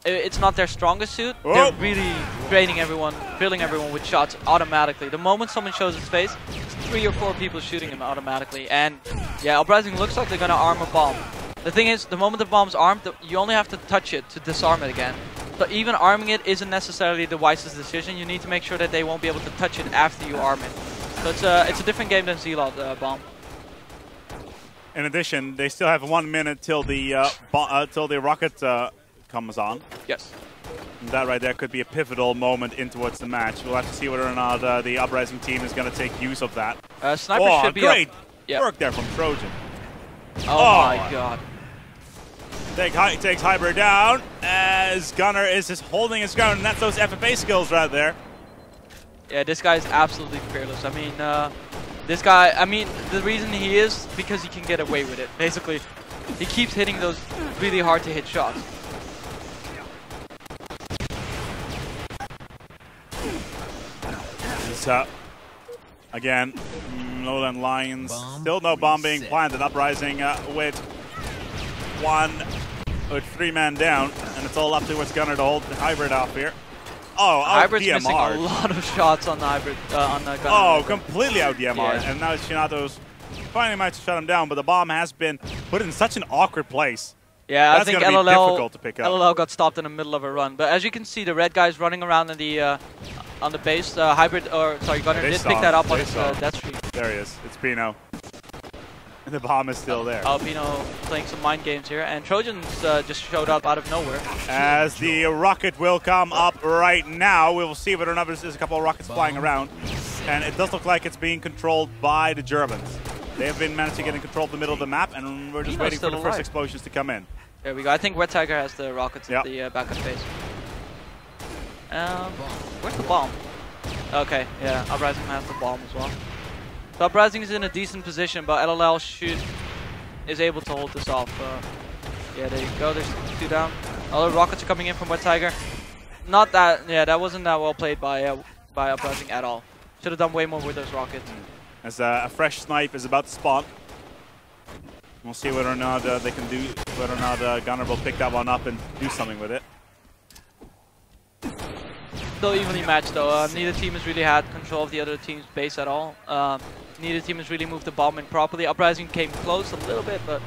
it's not their strongest suit, they're really draining everyone, filling everyone with shots automatically. The moment someone shows its face, it's 3 or 4 people shooting him automatically. And yeah, Uprising looks like they're going to arm a bomb. The thing is, the moment the bomb's armed, you only have to touch it to disarm it again. So even arming it isn't necessarily the wisest decision. You need to make sure that they won't be able to touch it after you arm it. So it's a different game than Zealot bomb. In addition, they still have 1 minute till the rocket comes on. Yes. And that right there could be a pivotal moment in towards the match. We'll have to see whether or not the Uprising team is going to take use of that. Sniper should be great up. work there from Trojan. Oh my god. Takes Hybrid down as Gunnar is just holding his ground, and that's those FFA skills right there. Yeah, this guy is absolutely fearless. I mean, this guy, the reason he is because he can get away with it. Basically, he keeps hitting those really hard to hit shots. Again, Lowland Lions, still no bomb being planted. Uprising with 3 man down, and it's all up to what's Gunnar to hold the Hybrid off here. Oh, Hybrid's missing a lot of shots on the Hybrid, on the Gunnar. Oh, completely out DMR, and now Shinato's finally managed to shut him down, but the bomb has been put in such an awkward place. Yeah, that's I think gonna be difficult to pick up. LLL got stopped in the middle of a run, but as you can see, the red guy's running around in the on the base. Gunnar did pick that up on his death stream. There he is. It's Pino. And the bomb is still there. Pino playing some mind games here, and Trojans just showed up out of nowhere. As the rocket will come up right now, we will see whether or not there's a couple of rockets flying around, and it does look like it's being controlled by the Germans. They have been managed to get in control of the middle of the map, and we're just waiting for the first explosions to come in. There we go. I think Wet Tiger has the rockets at the backup base. Where's the bomb? Okay, yeah, Uprising has the bomb as well. So Uprising is in a decent position, but LLL is able to hold this off. Yeah, there you go. There's 2 down. Other rockets are coming in from Wet Tiger. Not that. Yeah, that wasn't that well played by Uprising at all. Should have done way more with those rockets. As a fresh snipe is about to spawn. We'll see whether or not they can do. Whether or not Gunnar will pick that one up and do something with it. Still evenly matched though. Neither team has really had control of the other team's base at all. Neither team has really moved the bomb in properly. Uprising came close a little bit, but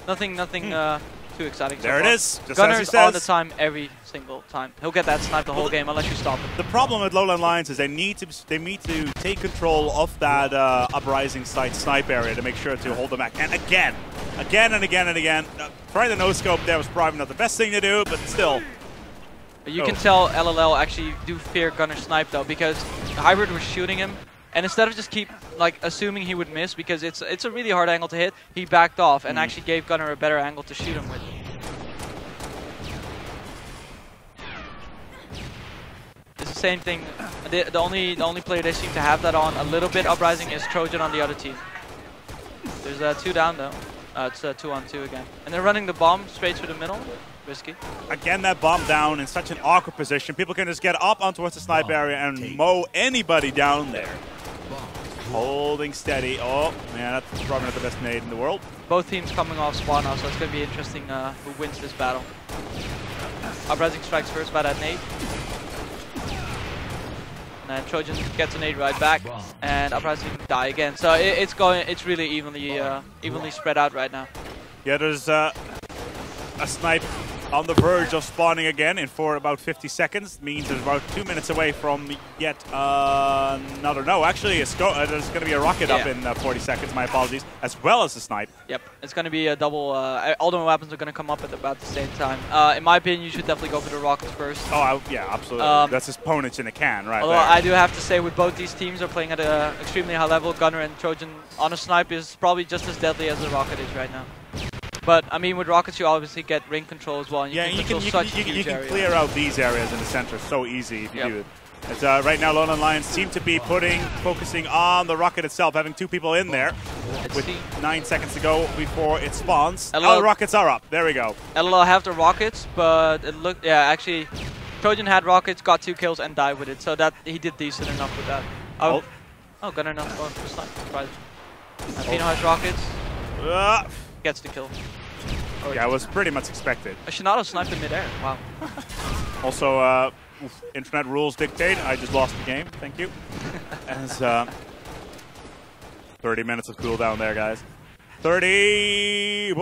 nothing too exciting. There it is. Just Gunner's on the time every single time. He'll get that snipe the whole game unless you stop him. The problem with Lowland Lions is they need to take control of that Uprising site snipe area to make sure to hold them back. And again and again. Trying the no-scope there was probably not the best thing to do, but still. You can tell LLL actually do fear Gunner snipe though, because Hybrid was shooting him, and instead of just keep assuming he would miss, because it's a really hard angle to hit, he backed off and actually gave Gunner a better angle to shoot him with. It's the same thing. The only player they seem to have that on a little bit Uprising is Trojan on the other team. There's 2 down though. It's 2-on-2 again, and they're running the bomb straight through the middle. Risky. Again, that bomb down in such an awkward position. People can just get up onto the snipe area and mow anybody down there. Holding steady. Oh, man, that's probably not the best nade in the world. Both teams coming off spawn now, so it's going to be interesting who wins this battle. Uprising strikes first by that nade. and Trojan gets an 8 right back, and Uprising die again. So it's really evenly spread out right now. Yeah, there's a snipe on the verge of spawning again for about 50 seconds. Means it's about 2 minutes away from yet another. No, actually, there's going to be a rocket up in 40 seconds. My apologies, as well as the snipe. Yep, it's going to be a double. All the weapons are going to come up at about the same time. In my opinion, you should definitely go for the rockets first. Oh, yeah, absolutely. That's his opponents in a can, right? Although there. I do have to say, with both these teams are playing at an extremely high level, Gunner and Trojan on a snipe is probably just as deadly as the rocket is right now. But I mean, with rockets, you obviously get ring control as well. And you can clear out these areas in the center so easy if you do it. As, right now, Lone Lions seem to be focusing on the rocket itself, having 2 people in there. With 9 seconds to go before it spawns. Oh, the rockets are up. There we go. LLL have the rockets, but it looked, actually, Trojan had rockets, got 2 kills, and died with it. So that he did decent enough with that. Oh, Gunner not going for the snipe. Surprise. Pino has rockets. Gets the kill. Yeah, it was pretty much expected. Shinado sniped in midair. Wow. Also, internet rules dictate. I just lost the game. Thank you. As 30 minutes of cooldown there, guys. 8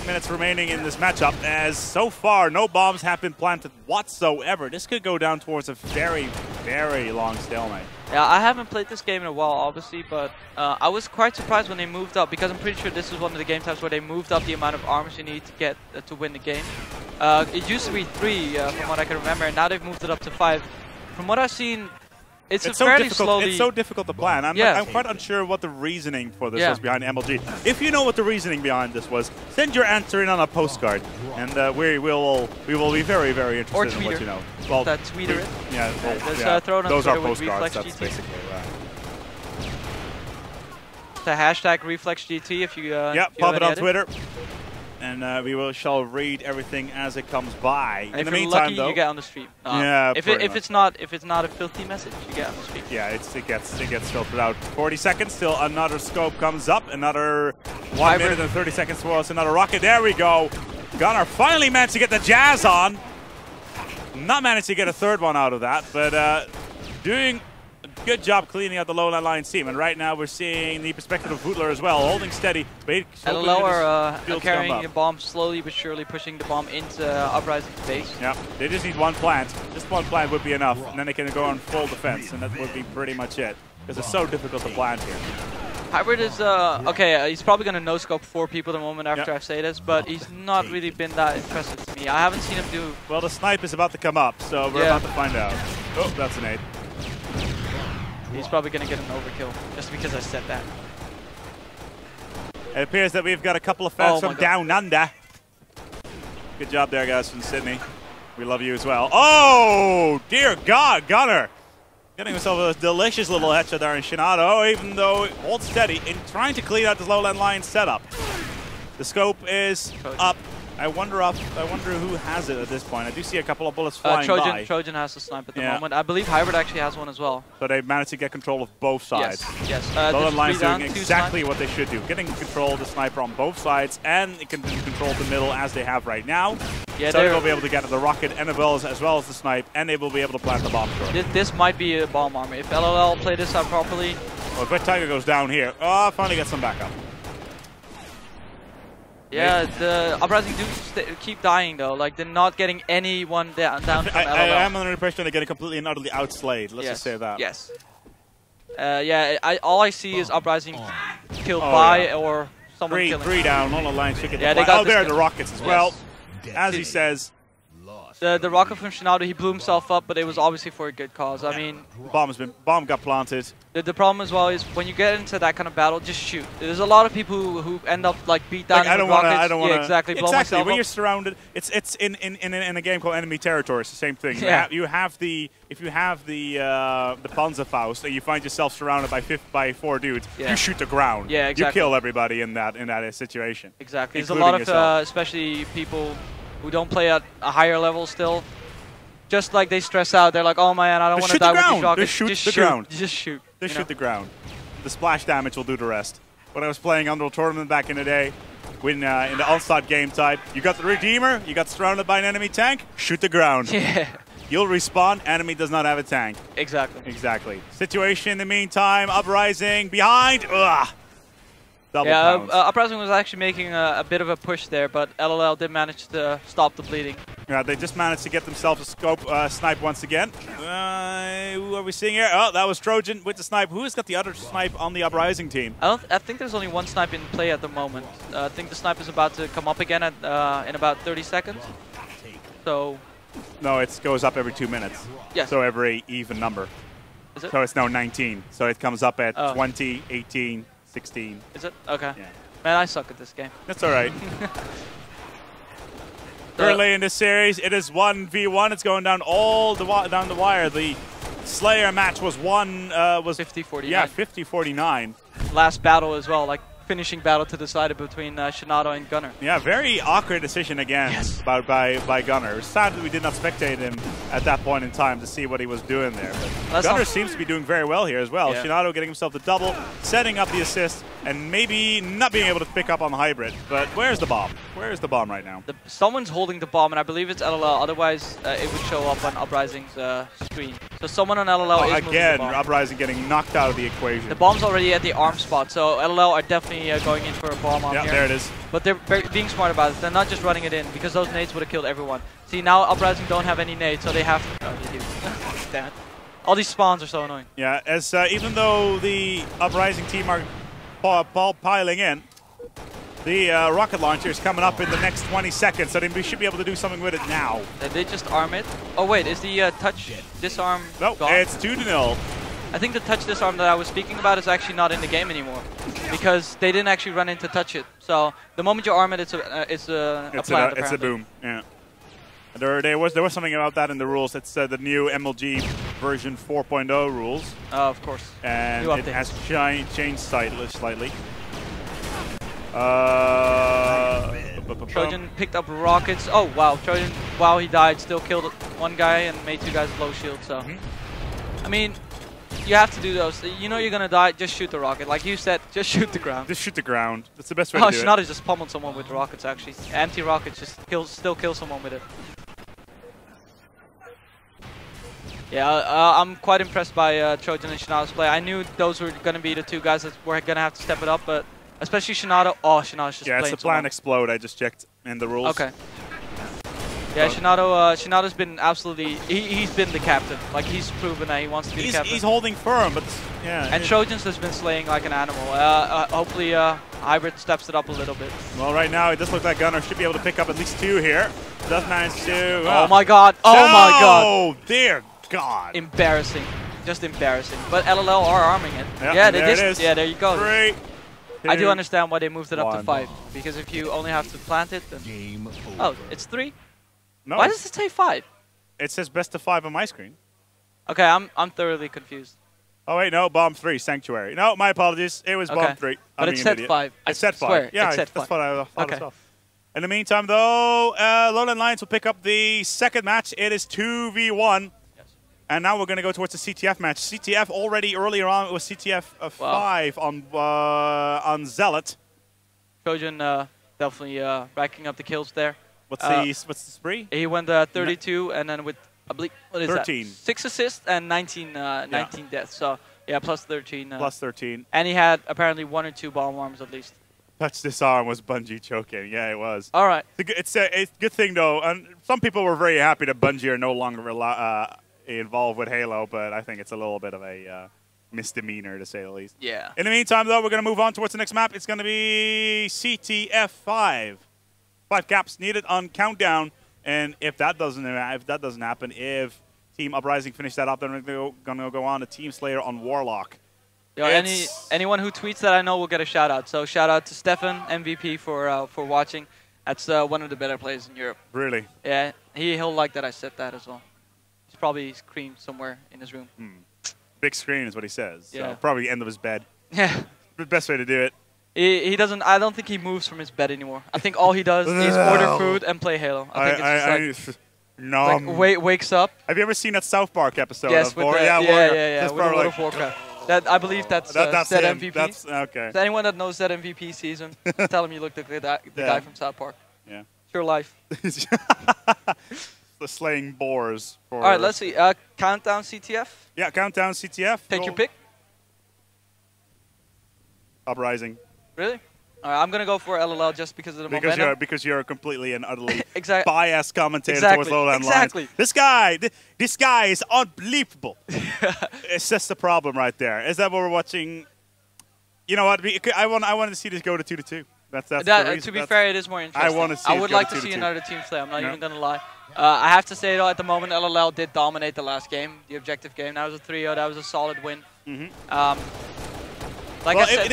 minutes remaining in this matchup, as so far no bombs have been planted whatsoever. This could go down towards a very, very long stalemate. Yeah, I haven't played this game in a while, obviously, but I was quite surprised when they moved up, because I'm pretty sure this is one of the game types where they moved up the amount of armors you need to get to win the game. It used to be 3, from what I can remember, and now they've moved it up to 5. From what I've seen, it's fairly slowly. It's so difficult to plan. I'm quite unsure what the reasoning for this was behind MLG. If you know what the reasoning behind this was, send your answer in on a postcard, and we will be very, very interested in what you know. Well, Tweeter it. Yeah, those are postcards. That's basically right. The hashtag ReflexGT if you. Pop it on Twitter. And we shall read everything as it comes by. And in the meantime, meantime, though, you get on the stream. If it's not a filthy message, you get on the stream. Yeah, it gets filtered out. 40 seconds till another scope comes up. Another 1 minute and 30 seconds for us. Another rocket. There we go. Gunnar finally managed to get the jazz on. Not managed to get a third one out of that, but doing a good job cleaning out the Lone Lions team. And right now we're seeing the perspective of Hootler as well, holding steady. LLL are carrying the bomb slowly but surely, pushing the bomb into Uprising's base. Yeah, they just need one plant. Just one plant would be enough, and then they can go on full defense, and that would be pretty much it. Because it's so difficult to plant here. Hybrid is, he's probably going to no-scope 4 people the moment after I say this, but he's not really been that impressive to me. I haven't seen him do... Well, the snipe is about to come up, so we're about to find out. Oh, that's an 8. He's probably going to get an overkill, just because I said that. It appears that we've got a couple of fans from Down Under. Good job there, guys, from Sydney. We love you as well. Oh, dear God, Gunner. Getting himself a delicious little headshot there in Shinado, even though it holds steady in trying to clean out this Lowland Lions setup. The scope is up. I wonder who has it at this point. I do see a couple of bullets flying by. Trojan has the snipe at the moment. I believe Hybrid actually has one as well. So they managed to get control of both sides. Yes. Lowland Lions doing exactly what they should do. Getting control of the sniper on both sides, and it can control the middle as they have right now. Yeah, so they will be able to get the rocket and as well as the snipe, and they will be able to plant the bomb. This might be a bomb armor. If LLL play this out properly. Well, if Red Tiger goes down here, finally get some backup. Yeah, the Uprising do keep dying though. Like, they're not getting anyone down from LLL. I am under the impression they're getting completely and utterly outslayed. Let's just say that. Yes. All I see is Uprising killed by or someone killing. 3 down on the line. There are the rockets as well. As he says. The rocket from Shinado, he blew himself up, but it was obviously for a good cause. I mean, bomb got planted. The problem as well is when you get into that kind of battle, just shoot. There's a lot of people who end up like beat down with rockets. I don't want to. Exactly. When you're surrounded, it's in a game called Enemy Territory. It's the same thing. Yeah. If you have the Panzerfaust and you find yourself surrounded by 4 dudes, you shoot the ground. Yeah, exactly. You kill everybody in that situation. Exactly. There's a lot of especially people who don't play at a higher level still. Just like they stress out, they're like, oh man, I don't want to die with these rockets. Just shoot. Just shoot the ground. The splash damage will do the rest. When I was playing Unreal Tournament back in the day, when in the onslaught game type, you got the Redeemer, you got surrounded by an enemy tank, shoot the ground. Yeah. You'll respawn. Enemy does not have a tank. Exactly. Exactly. Situation in the meantime. Uprising behind. Ugh. Double pounds. Uprising was actually making a bit of a push there, but LLL did manage to stop the bleeding. Yeah, they just managed to get themselves a scope snipe once again. Who are we seeing here? Oh, that was Trojan with the snipe. Who's got the other snipe on the Uprising team? I think there's only one snipe in play at the moment. I think the snipe is about to come up again at, in about 30 seconds. So... No, it goes up every 2 minutes. Yes. So every even number. Is it? So it's now 19. So it comes up at Oh. 20, 18, 16. Is it? Okay. Yeah. Man, I suck at this game. That's all right. Early in this series, it is 1v1. It's going down down the wire. The Slayer match was 50-49. Yeah, 50-49. Last battle as well, like finishing battle to decide it between Shinato and Gunner. Yeah, very awkward decision again by Gunner. It was sad that we did not spectate him at that point in time to see what he was doing there. But Gunner seems to be doing very well here as well. Yeah. Shinato getting himself the double, setting up the assist, and maybe not being able to pick up on the hybrid. But where's the bomb? Where is the bomb right now? Someone's holding the bomb, and I believe it's LLL. Otherwise, it would show up on Uprising's screen. So someone on LLL is moving again, the bomb. Uprising getting knocked out of the equation. The bomb's already at the arm spot, so LLL are definitely going in for a bomb on here. Yeah, there it is. But they're being smart about it. They're not just running it in, because those nades would have killed everyone. See, now Uprising don't have any nades, so they have to... Oh, they do. Damn it. All these spawns are so annoying. Yeah, as even though the Uprising team are piling in, the rocket launcher is coming up in the next 20 seconds, so we should be able to do something with it now. Did they just arm it? Oh wait, is the touch disarm Nope, gone? it's 2-0. I think the touch disarm that I was speaking about is actually not in the game anymore, because they didn't actually run in to touch it. So the moment you arm it, it's a plant. It's apparently. a boom. Yeah. There was something about that in the rules. It's the new MLG version 4.0 rules. Of course. And New it update. has changed slightly. Trojan picked up rockets. Oh wow, Trojan, wow, he died. Still killed one guy and made two guys low shield. So, I mean, you have to do those. You know you're gonna die. Just shoot the rocket. Like you said, just shoot the ground. Just shoot the ground. That's the best way to do it. Shinato just pummeled someone with rockets. Actually, anti-rockets just still kill someone with it. Yeah, I'm quite impressed by Trojan and Shinato's play. I knew those were gonna be the two guys that were gonna have to step it up, but especially Shinato. Oh, Shinato's just yeah, it's playing the plan explode. I just checked in the rules. Okay. Yeah, Shinato's been absolutely. He's been the captain. Like he's proven that he wants to be the captain. He's holding firm, but yeah. And Trojan's has been slaying like an animal. Hopefully, Hybrid steps it up a little bit. Well, right now it does look like Gunner should be able to pick up at least 2 here. Does manage to. Oh my God! Oh my God! Oh dear God! Embarrassing, just embarrassing. But LLL are arming it. Yep, yeah, there it is. Yeah, there you go. 3, 2, I do understand why they moved it up to 1. 5, because if you only have to plant it, then oh, it's 3. No, Why does it say 5? it says best of 5 on my screen. Okay, I'm thoroughly confused. Oh wait, no, bomb 3, Sanctuary. No, my apologies. It was bomb 3. But it said 5. It said 5. Swear, Yeah, it said that's 5. what I thought Okay. as well. In the meantime, though, Lowland Lions will pick up the second match. It is 2v1. Yes. And now we're going to go towards the CTF match. CTF already earlier on, it was CTF 5 on Zealot. Trojan definitely racking up the kills there. What's the spree? He went 32, and then with, I believe, what is 13. that? 6 assists and 19 deaths. So, yeah, plus 13. Plus 13. And he had apparently 1 or 2 bomb arms at least. Touch disarm was Bungie choking. Yeah, it was. All right. It's a good thing, though. And some people were very happy that Bungie are no longer involved with Halo, but I think it's a little bit of a misdemeanor, to say the least. Yeah. In the meantime, though, we're going to move on towards the next map. It's going to be CTF 5. 5 caps needed on countdown, and if that doesn't happen, if Team Uprising finish that up, then we're going to go on to Team Slayer on Warlock. Yeah, anyone who tweets that I know will get a shout out. So shout out to Stefan MVP for watching. That's one of the better players in Europe. Really? Yeah, he'll like that I said that as well. He's probably screamed somewhere in his room. Big screen is what he says. Yeah. So probably the end of his bed. Yeah. The best way to do it. He doesn't. I don't think he moves from his bed anymore. I think all he does is order food and play Halo. I think it's just like wakes up. Have you ever seen that South Park episode? Yes, of with the, yeah. with World of Warcraft. That I believe that's Zed him. MVP. That's okay. So anyone that knows Zed MVP season, tell him you look like the guy from South Park. Yeah. It's your life. slaying boars. For All right, let's see. Countdown CTF. Yeah, countdown CTF. Take your pick. Uprising. Really? All right, I'm gonna go for LLL just because of the momentum. Because you're completely and utterly exactly. biased commentator towards Lowland exactly. Lions. This guy is unbelievable. It's just the problem right there. Is that what we're watching? You know what? I wanted to see this go to 2-2. That's the reason. To be fair, it is more interesting. I want to see. I would like to see another team play. I'm not even gonna lie. I have to say though, at the moment, LLL did dominate the last game, the objective game. That was a 3-0. That was a solid win. Like I said,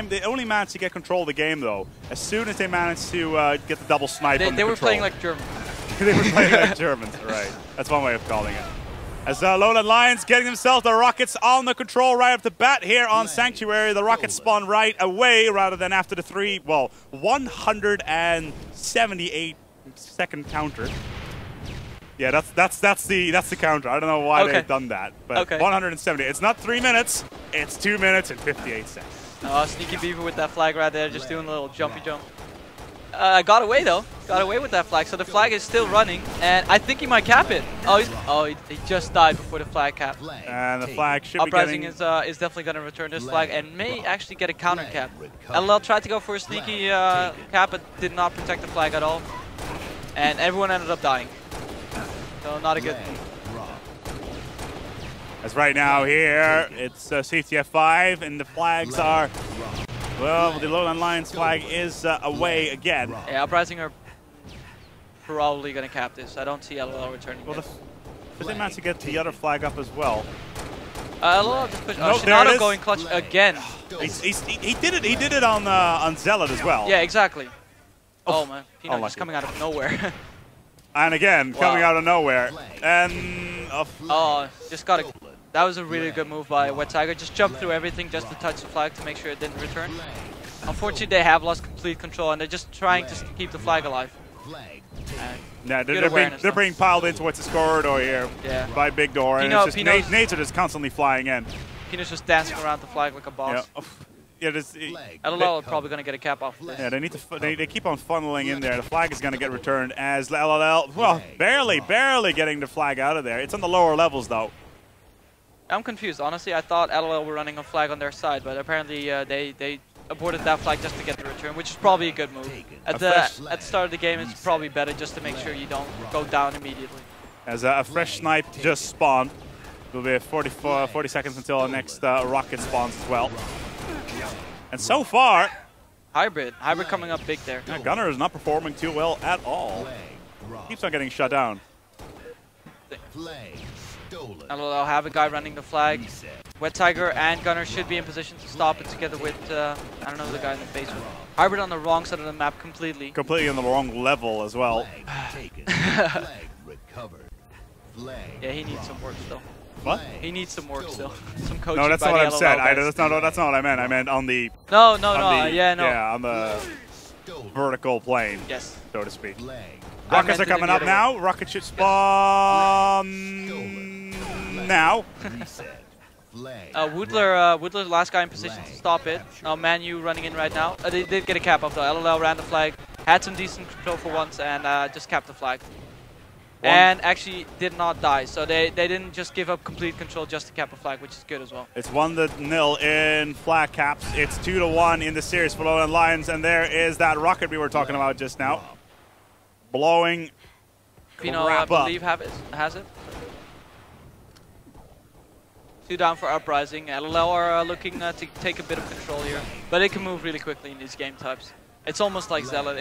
they only managed to get control of the game though. As soon as they managed to get the double snipe, they were playing like Germans. They were playing like Germans, right? That's one way of calling it. As Lowland Lions getting themselves the rockets on the control right off the bat here on Sanctuary. The rockets spawn right away rather than after the 178 second counter. Yeah, that's the counter. I don't know why they've done that, but 170. It's not 3 minutes. It's 2 minutes and 58 seconds. Oh, Sneaky Beaver with that flag right there, just doing a little jumpy jump. Got away though. Got away with that flag. So the flag is still running, and I think he might cap it. He just died before the flag cap. And the flag should Uprising be is definitely going to return this flag and may actually get a counter cap. LL tried to go for a sneaky cap, but did not protect the flag at all, and everyone ended up dying. So not a good thing. As right now here, it's CTF 5, and the flags are, well, the Lowland Lions flag is away again. Yeah, Uprising are probably going to cap this. I don't see LOL returning. Well, they managed to get the other flag up as well. LOL just pushed. Shinato going clutch again. He did it on Zealot as well. Yeah, exactly. Oh man, Pino just coming out of nowhere. And again, coming out of nowhere. And just got a. That was a really good move by Wet Tiger. Just jumped through everything just to touch the flag to make sure it didn't return. Unfortunately, they have lost complete control, and they're just trying to keep the flag alive. Yeah, they're being piled into what's the corridor here by Big Door, and it's just nades are just constantly flying in. Pino's just dancing around the flag like a boss. Yeah, LLL are probably going to get a cap off this. Yeah, they need to. They keep on funneling in there. The flag is going to get returned as LLL. Well, barely getting the flag out of there. It's on the lower levels though. I'm confused. Honestly, I thought LLL were running a flag on their side, but apparently they aborted that flag just to get the return, which is probably a good move. At the start of the game, it's probably better just to make sure you don't go down immediately. As a fresh snipe just spawned, it'll be 40 seconds until our next rocket spawns as well. And so far, Hybrid coming up big there. Yeah, Gunner is not performing too well at all. Keeps on getting shut down. I'll have a guy running the flag. Wet Tiger and Gunner should be in position to stop it together with, I don't know, the guy in the basement. Hybrid on the wrong side of the map completely. Completely on the wrong level as well. Yeah, he needs some work still. What? He needs some work still. Some coaching. No, that's not what I said. That's not what I meant. I meant on the. No. Yeah, on the vertical plane. Yes. So to speak. Rockets are coming up now. Rocket should spawn now. Woodler's last guy in position to stop it. Now Manu running in right now. They did get a cap off though. LLL ran the flag, had some decent control for once, and just capped the flag. And actually did not die, so they didn't just give up complete control just to cap a flag, which is good as well. It's 1-0 in flag caps. It's 2-1 in the series for Lowland Lions, and there is that rocket we were talking about just now, blowing. Pino, I believe, has it. 2 down for Uprising. LLL are looking to take a bit of control here, but they can move really quickly in these game types. It's almost like Zealot.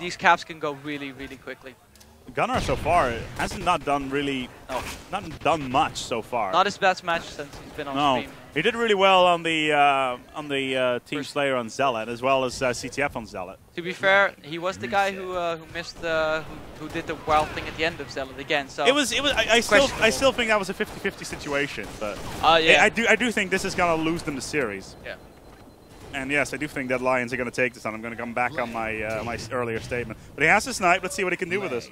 These caps can go really quickly. Gunnar so far hasn't not done much so far. Not his best match since he's been on stream. He did really well on the Team Slayer on Zealot, as well as CTF on Zealot. To be fair, he was the guy who missed who did the wild thing at the end of Zealot again. So it was. I still think that was a 50-50 situation, but yeah. I do think this is gonna lose them the series. Yeah. And yes, I do think that Lions are going to take this on. I'm going to come back on my my earlier statement. But he has to snipe. Let's see what he can do with this.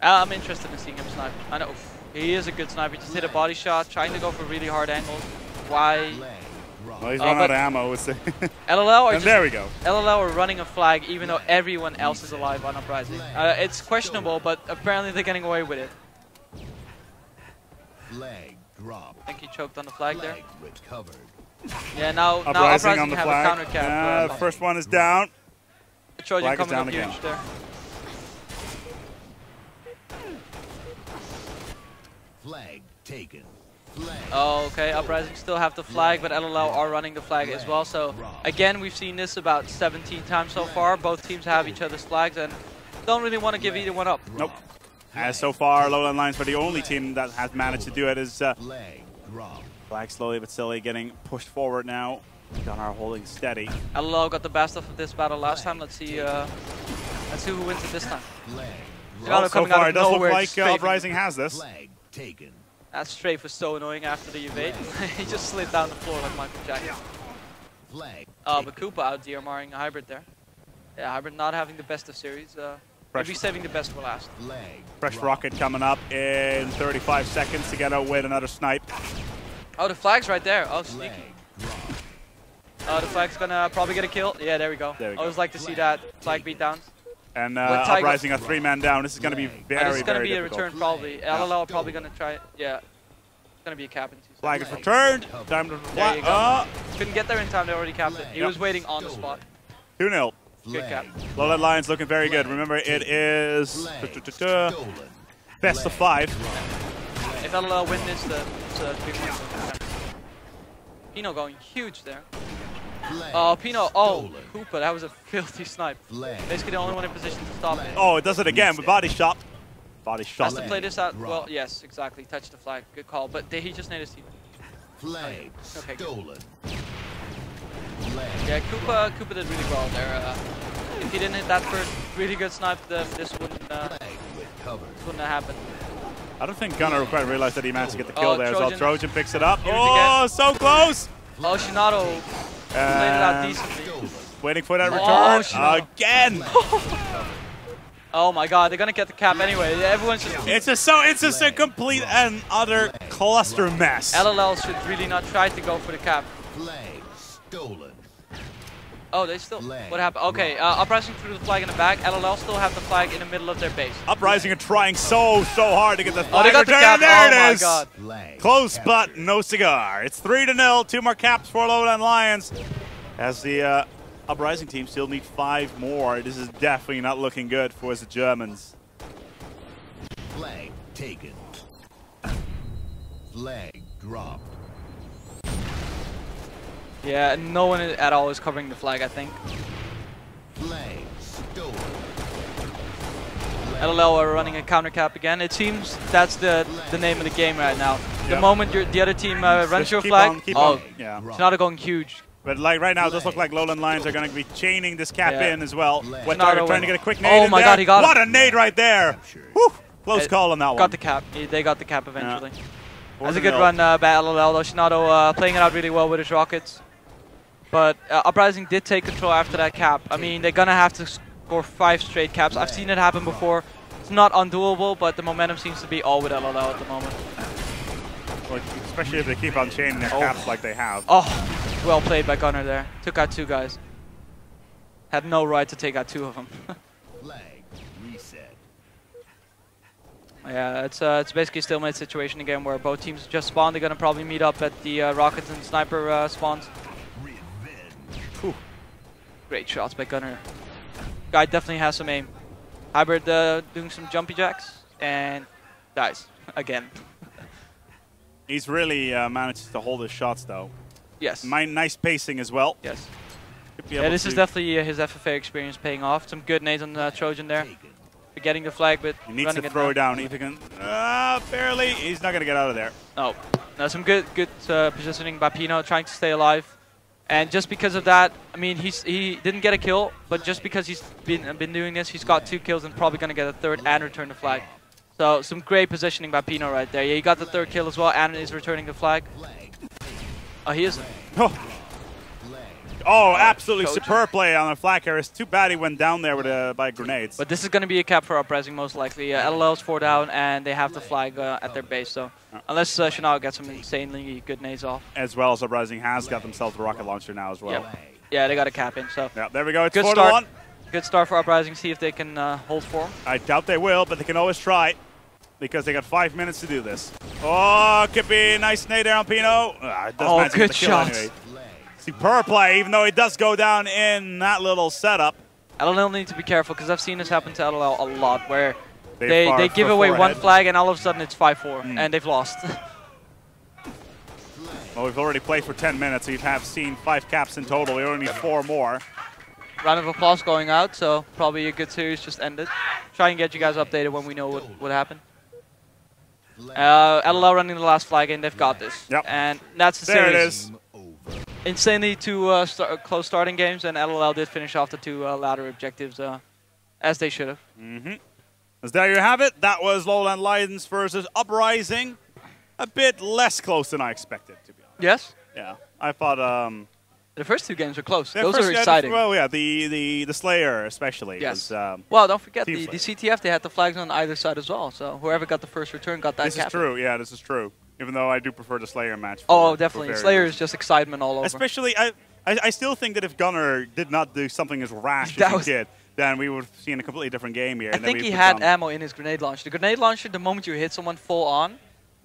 I'm interested in seeing him snipe. I know he is a good sniper. He just hit a body shot, trying to go for really hard angles. Why? Well, he's run out of ammo. LLL are and there we go. LLL are running a flag even though everyone else is alive on Uprising. It's questionable, but apparently they're getting away with it. Flag drop. I think he choked on the flag there. Recovered. Yeah, now Uprising Uprising on the have flag. a counter cap. First one is down. Trojan Flag is coming down up again. huge there. Flag taken. Flag. Oh, okay. Uprising still have the flag, but LLL are running the flag as well. So again, we've seen this about 17 times so far. Both teams have each other's flags and don't really want to give either one up. Nope. As so far, Lowland Lions are the only team that has managed to do it. Is flag slowly but slowly getting pushed forward now. Gunnar holding steady. LLL got the best of this battle last time. Let's see who wins it this time. Well, so far, it does look like strafing. Uprising has this. Flag taken. That strafe was so annoying after the evade. He just slid down the floor like Michael Jackson. Flag. But Koopa out DMRing a Hybrid there. Yeah, Hybrid not having the best of series. Maybe saving the best for last. Fresh rocket coming up in 35 seconds to get out with another snipe. Oh, the flag's right there. Oh, sneaky. The flag's gonna probably get a kill. Yeah, there we go. I always like to see that flag beatdowns. And Uprising a 3-man down. This is going to be very, this is going to be difficult. a return probably. LLL are probably going to try it. Yeah. It's going to be a cap in 2 seconds. Flag is returned. Time to flag. Couldn't get there in time. They already capped it. He was waiting on the spot. 2-0. Good cap. Lowland Lions looking very good. Remember, it is best of 5. If LLL win this, it's a big one. Pino going huge there. Oh, Pino. Oh, Koopa. That was a filthy snipe. Basically the only one in position to stop it. Oh, it does it again with body shot. Body shot. Has to play this out. Well, yes, exactly. Touch the flag. Good call. But he just made his team. Flag stolen. Yeah, Koopa did really well there. If he didn't hit that first really good snipe, then this wouldn't have happened. I don't think Gunnar quite realized that he managed to get the kill there as well. Trojan picks it up. Here Oh, so close! Oh, Shinato played it out decently. Waiting for that return. Again! Oh my god, they're gonna get the cap anyway. Everyone's just... It's just a complete and utter cluster mess. LLL should really not try to go for the cap. Flag stolen. Oh, they still... What happened? Okay, Uprising threw the flag in the back. LLL still have the flag in the middle of their base. Uprising are trying so hard to get the flag they got the return. cap. There Oh it my is. god. Close, but no cigar. It's 3-0. 2 more caps for Lowland Lions. As the Uprising team still need 5 more. This is definitely not looking good for the Germans. Flag taken. Flag dropped. Yeah, no one at all is covering the flag, I think. Flag stolen. LLL are running a counter cap again. It seems that's the name of the game right now. The moment the other team runs your flag, it's not going huge. But like right now, it does look like Lowland Lions are going to be chaining this cap in as well. Wet trying to get a quick nade in my there. god, he got What a nade right there! Whew, close call on that one. Got the cap. They got the cap eventually. That's a good run by LLL though. Shinato playing it out really well with his rockets. But Uprising did take control after that cap. I mean, they're going to have to score 5 straight caps. I've seen it happen before. It's not undoable, but the momentum seems to be all with LLL at the moment. Well, especially if they keep on chaining their caps like they have. Oh, well played by Gunnar there. Took out 2 guys. Had no right to take out 2 of them. Flag reset. Yeah, it's basically a stalemate situation again where both teams just spawned. They're going to probably meet up at the rockets and sniper spawns. Whew. Great shots by Gunnar. Guy definitely has some aim. Hybrid doing some jumpy jacks and dies again. He's really managed to hold his shots though. Yes. Nice pacing as well. Yes. Yeah, this is definitely his FFA experience paying off. Some good nades on Trojan there. Getting the flag, but he needs to throw it down. If he can, barely. He's not going to get out of there. Oh, no, some good positioning by Pino, trying to stay alive. And just because of that, I mean, he didn't get a kill, but just because he's been doing this, he's got 2 kills and probably going to get a 3rd and return the flag. So some great positioning by Pino right there. Yeah, he got the 3rd kill as well and is returning the flag. Oh, he isn't. Oh. Oh, absolutely Trojan. superb play on a flag carrier. It's too bad he went down there with by grenades. But this is going to be a cap for Uprising most likely. LLL's 4 down, and they have the flag at their base. So unless Shinao gets some insanely good nades off. As well as Uprising has got themselves a rocket launcher now as well. Yep. Yeah, they got a cap in. So Yeah, there we go. It's good 4-1. Good start for Uprising. See if they can hold form. I doubt they will, but they can always try because they got 5 minutes to do this. Oh, could be a nice nade there on Pino. It doesn't matter, good the kill shot. Anyway. Superb play, even though he does go down in that little setup. LLL need to be careful because I've seen this happen to LLL a lot, where They they give away one flag and all of a sudden it's 5-4 and they've lost. Well, we've already played for 10 minutes. We have seen 5 caps in total. We only need 4 more. Round of applause going out, so probably a good series just ended. Try and get you guys updated when we know what happened. LLL running the last flag in, they've got this. Yep. And that's the There series. it is. Insanely two close starting games, and LLL did finish off the 2 ladder objectives as they should have. As there you have it. That was Lowland Lions versus Uprising. A bit less close than I expected, to be honest. Yes? Yeah, I thought... The first 2 games were close. the Those first- are yeah, exciting. Well, yeah, the Slayer especially. Yes. Was, Well, don't forget, Team the Slayer. CTF, they had the flags on either side as well, so whoever got the first return got that this cap. is true. Yeah, this is true. Even though I do prefer the Slayer match. Oh, for definitely. various Slayer reasons. is just excitement all over. Especially, I still think that if Gunnar did not do something as rash That as was- he did, then we would have seen a completely different game here. I and then think we he would had become- ammo in his grenade launcher. The grenade launcher, the moment you hit someone full on,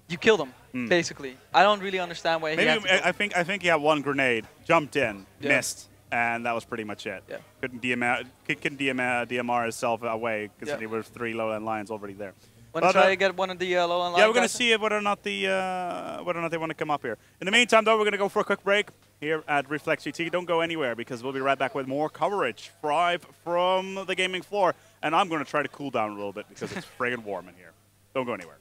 you kill them, basically. I don't really understand why he had Maybe to go. I think he had one grenade, jumped in, Yeah. missed, and that was pretty much it. Yeah. Couldn't DMR himself away because Yeah. there were 3 Lowland Lions already there. Want to But, try to get one of the low on Yeah, we're gonna see whether or not they want to come up here. In the meantime, though, we're gonna go for a quick break here at Reflex GT. Don't go anywhere because we'll be right back with more coverage live from the gaming floor, and I'm gonna try to cool down a little bit because it's friggin' warm in here. Don't go anywhere.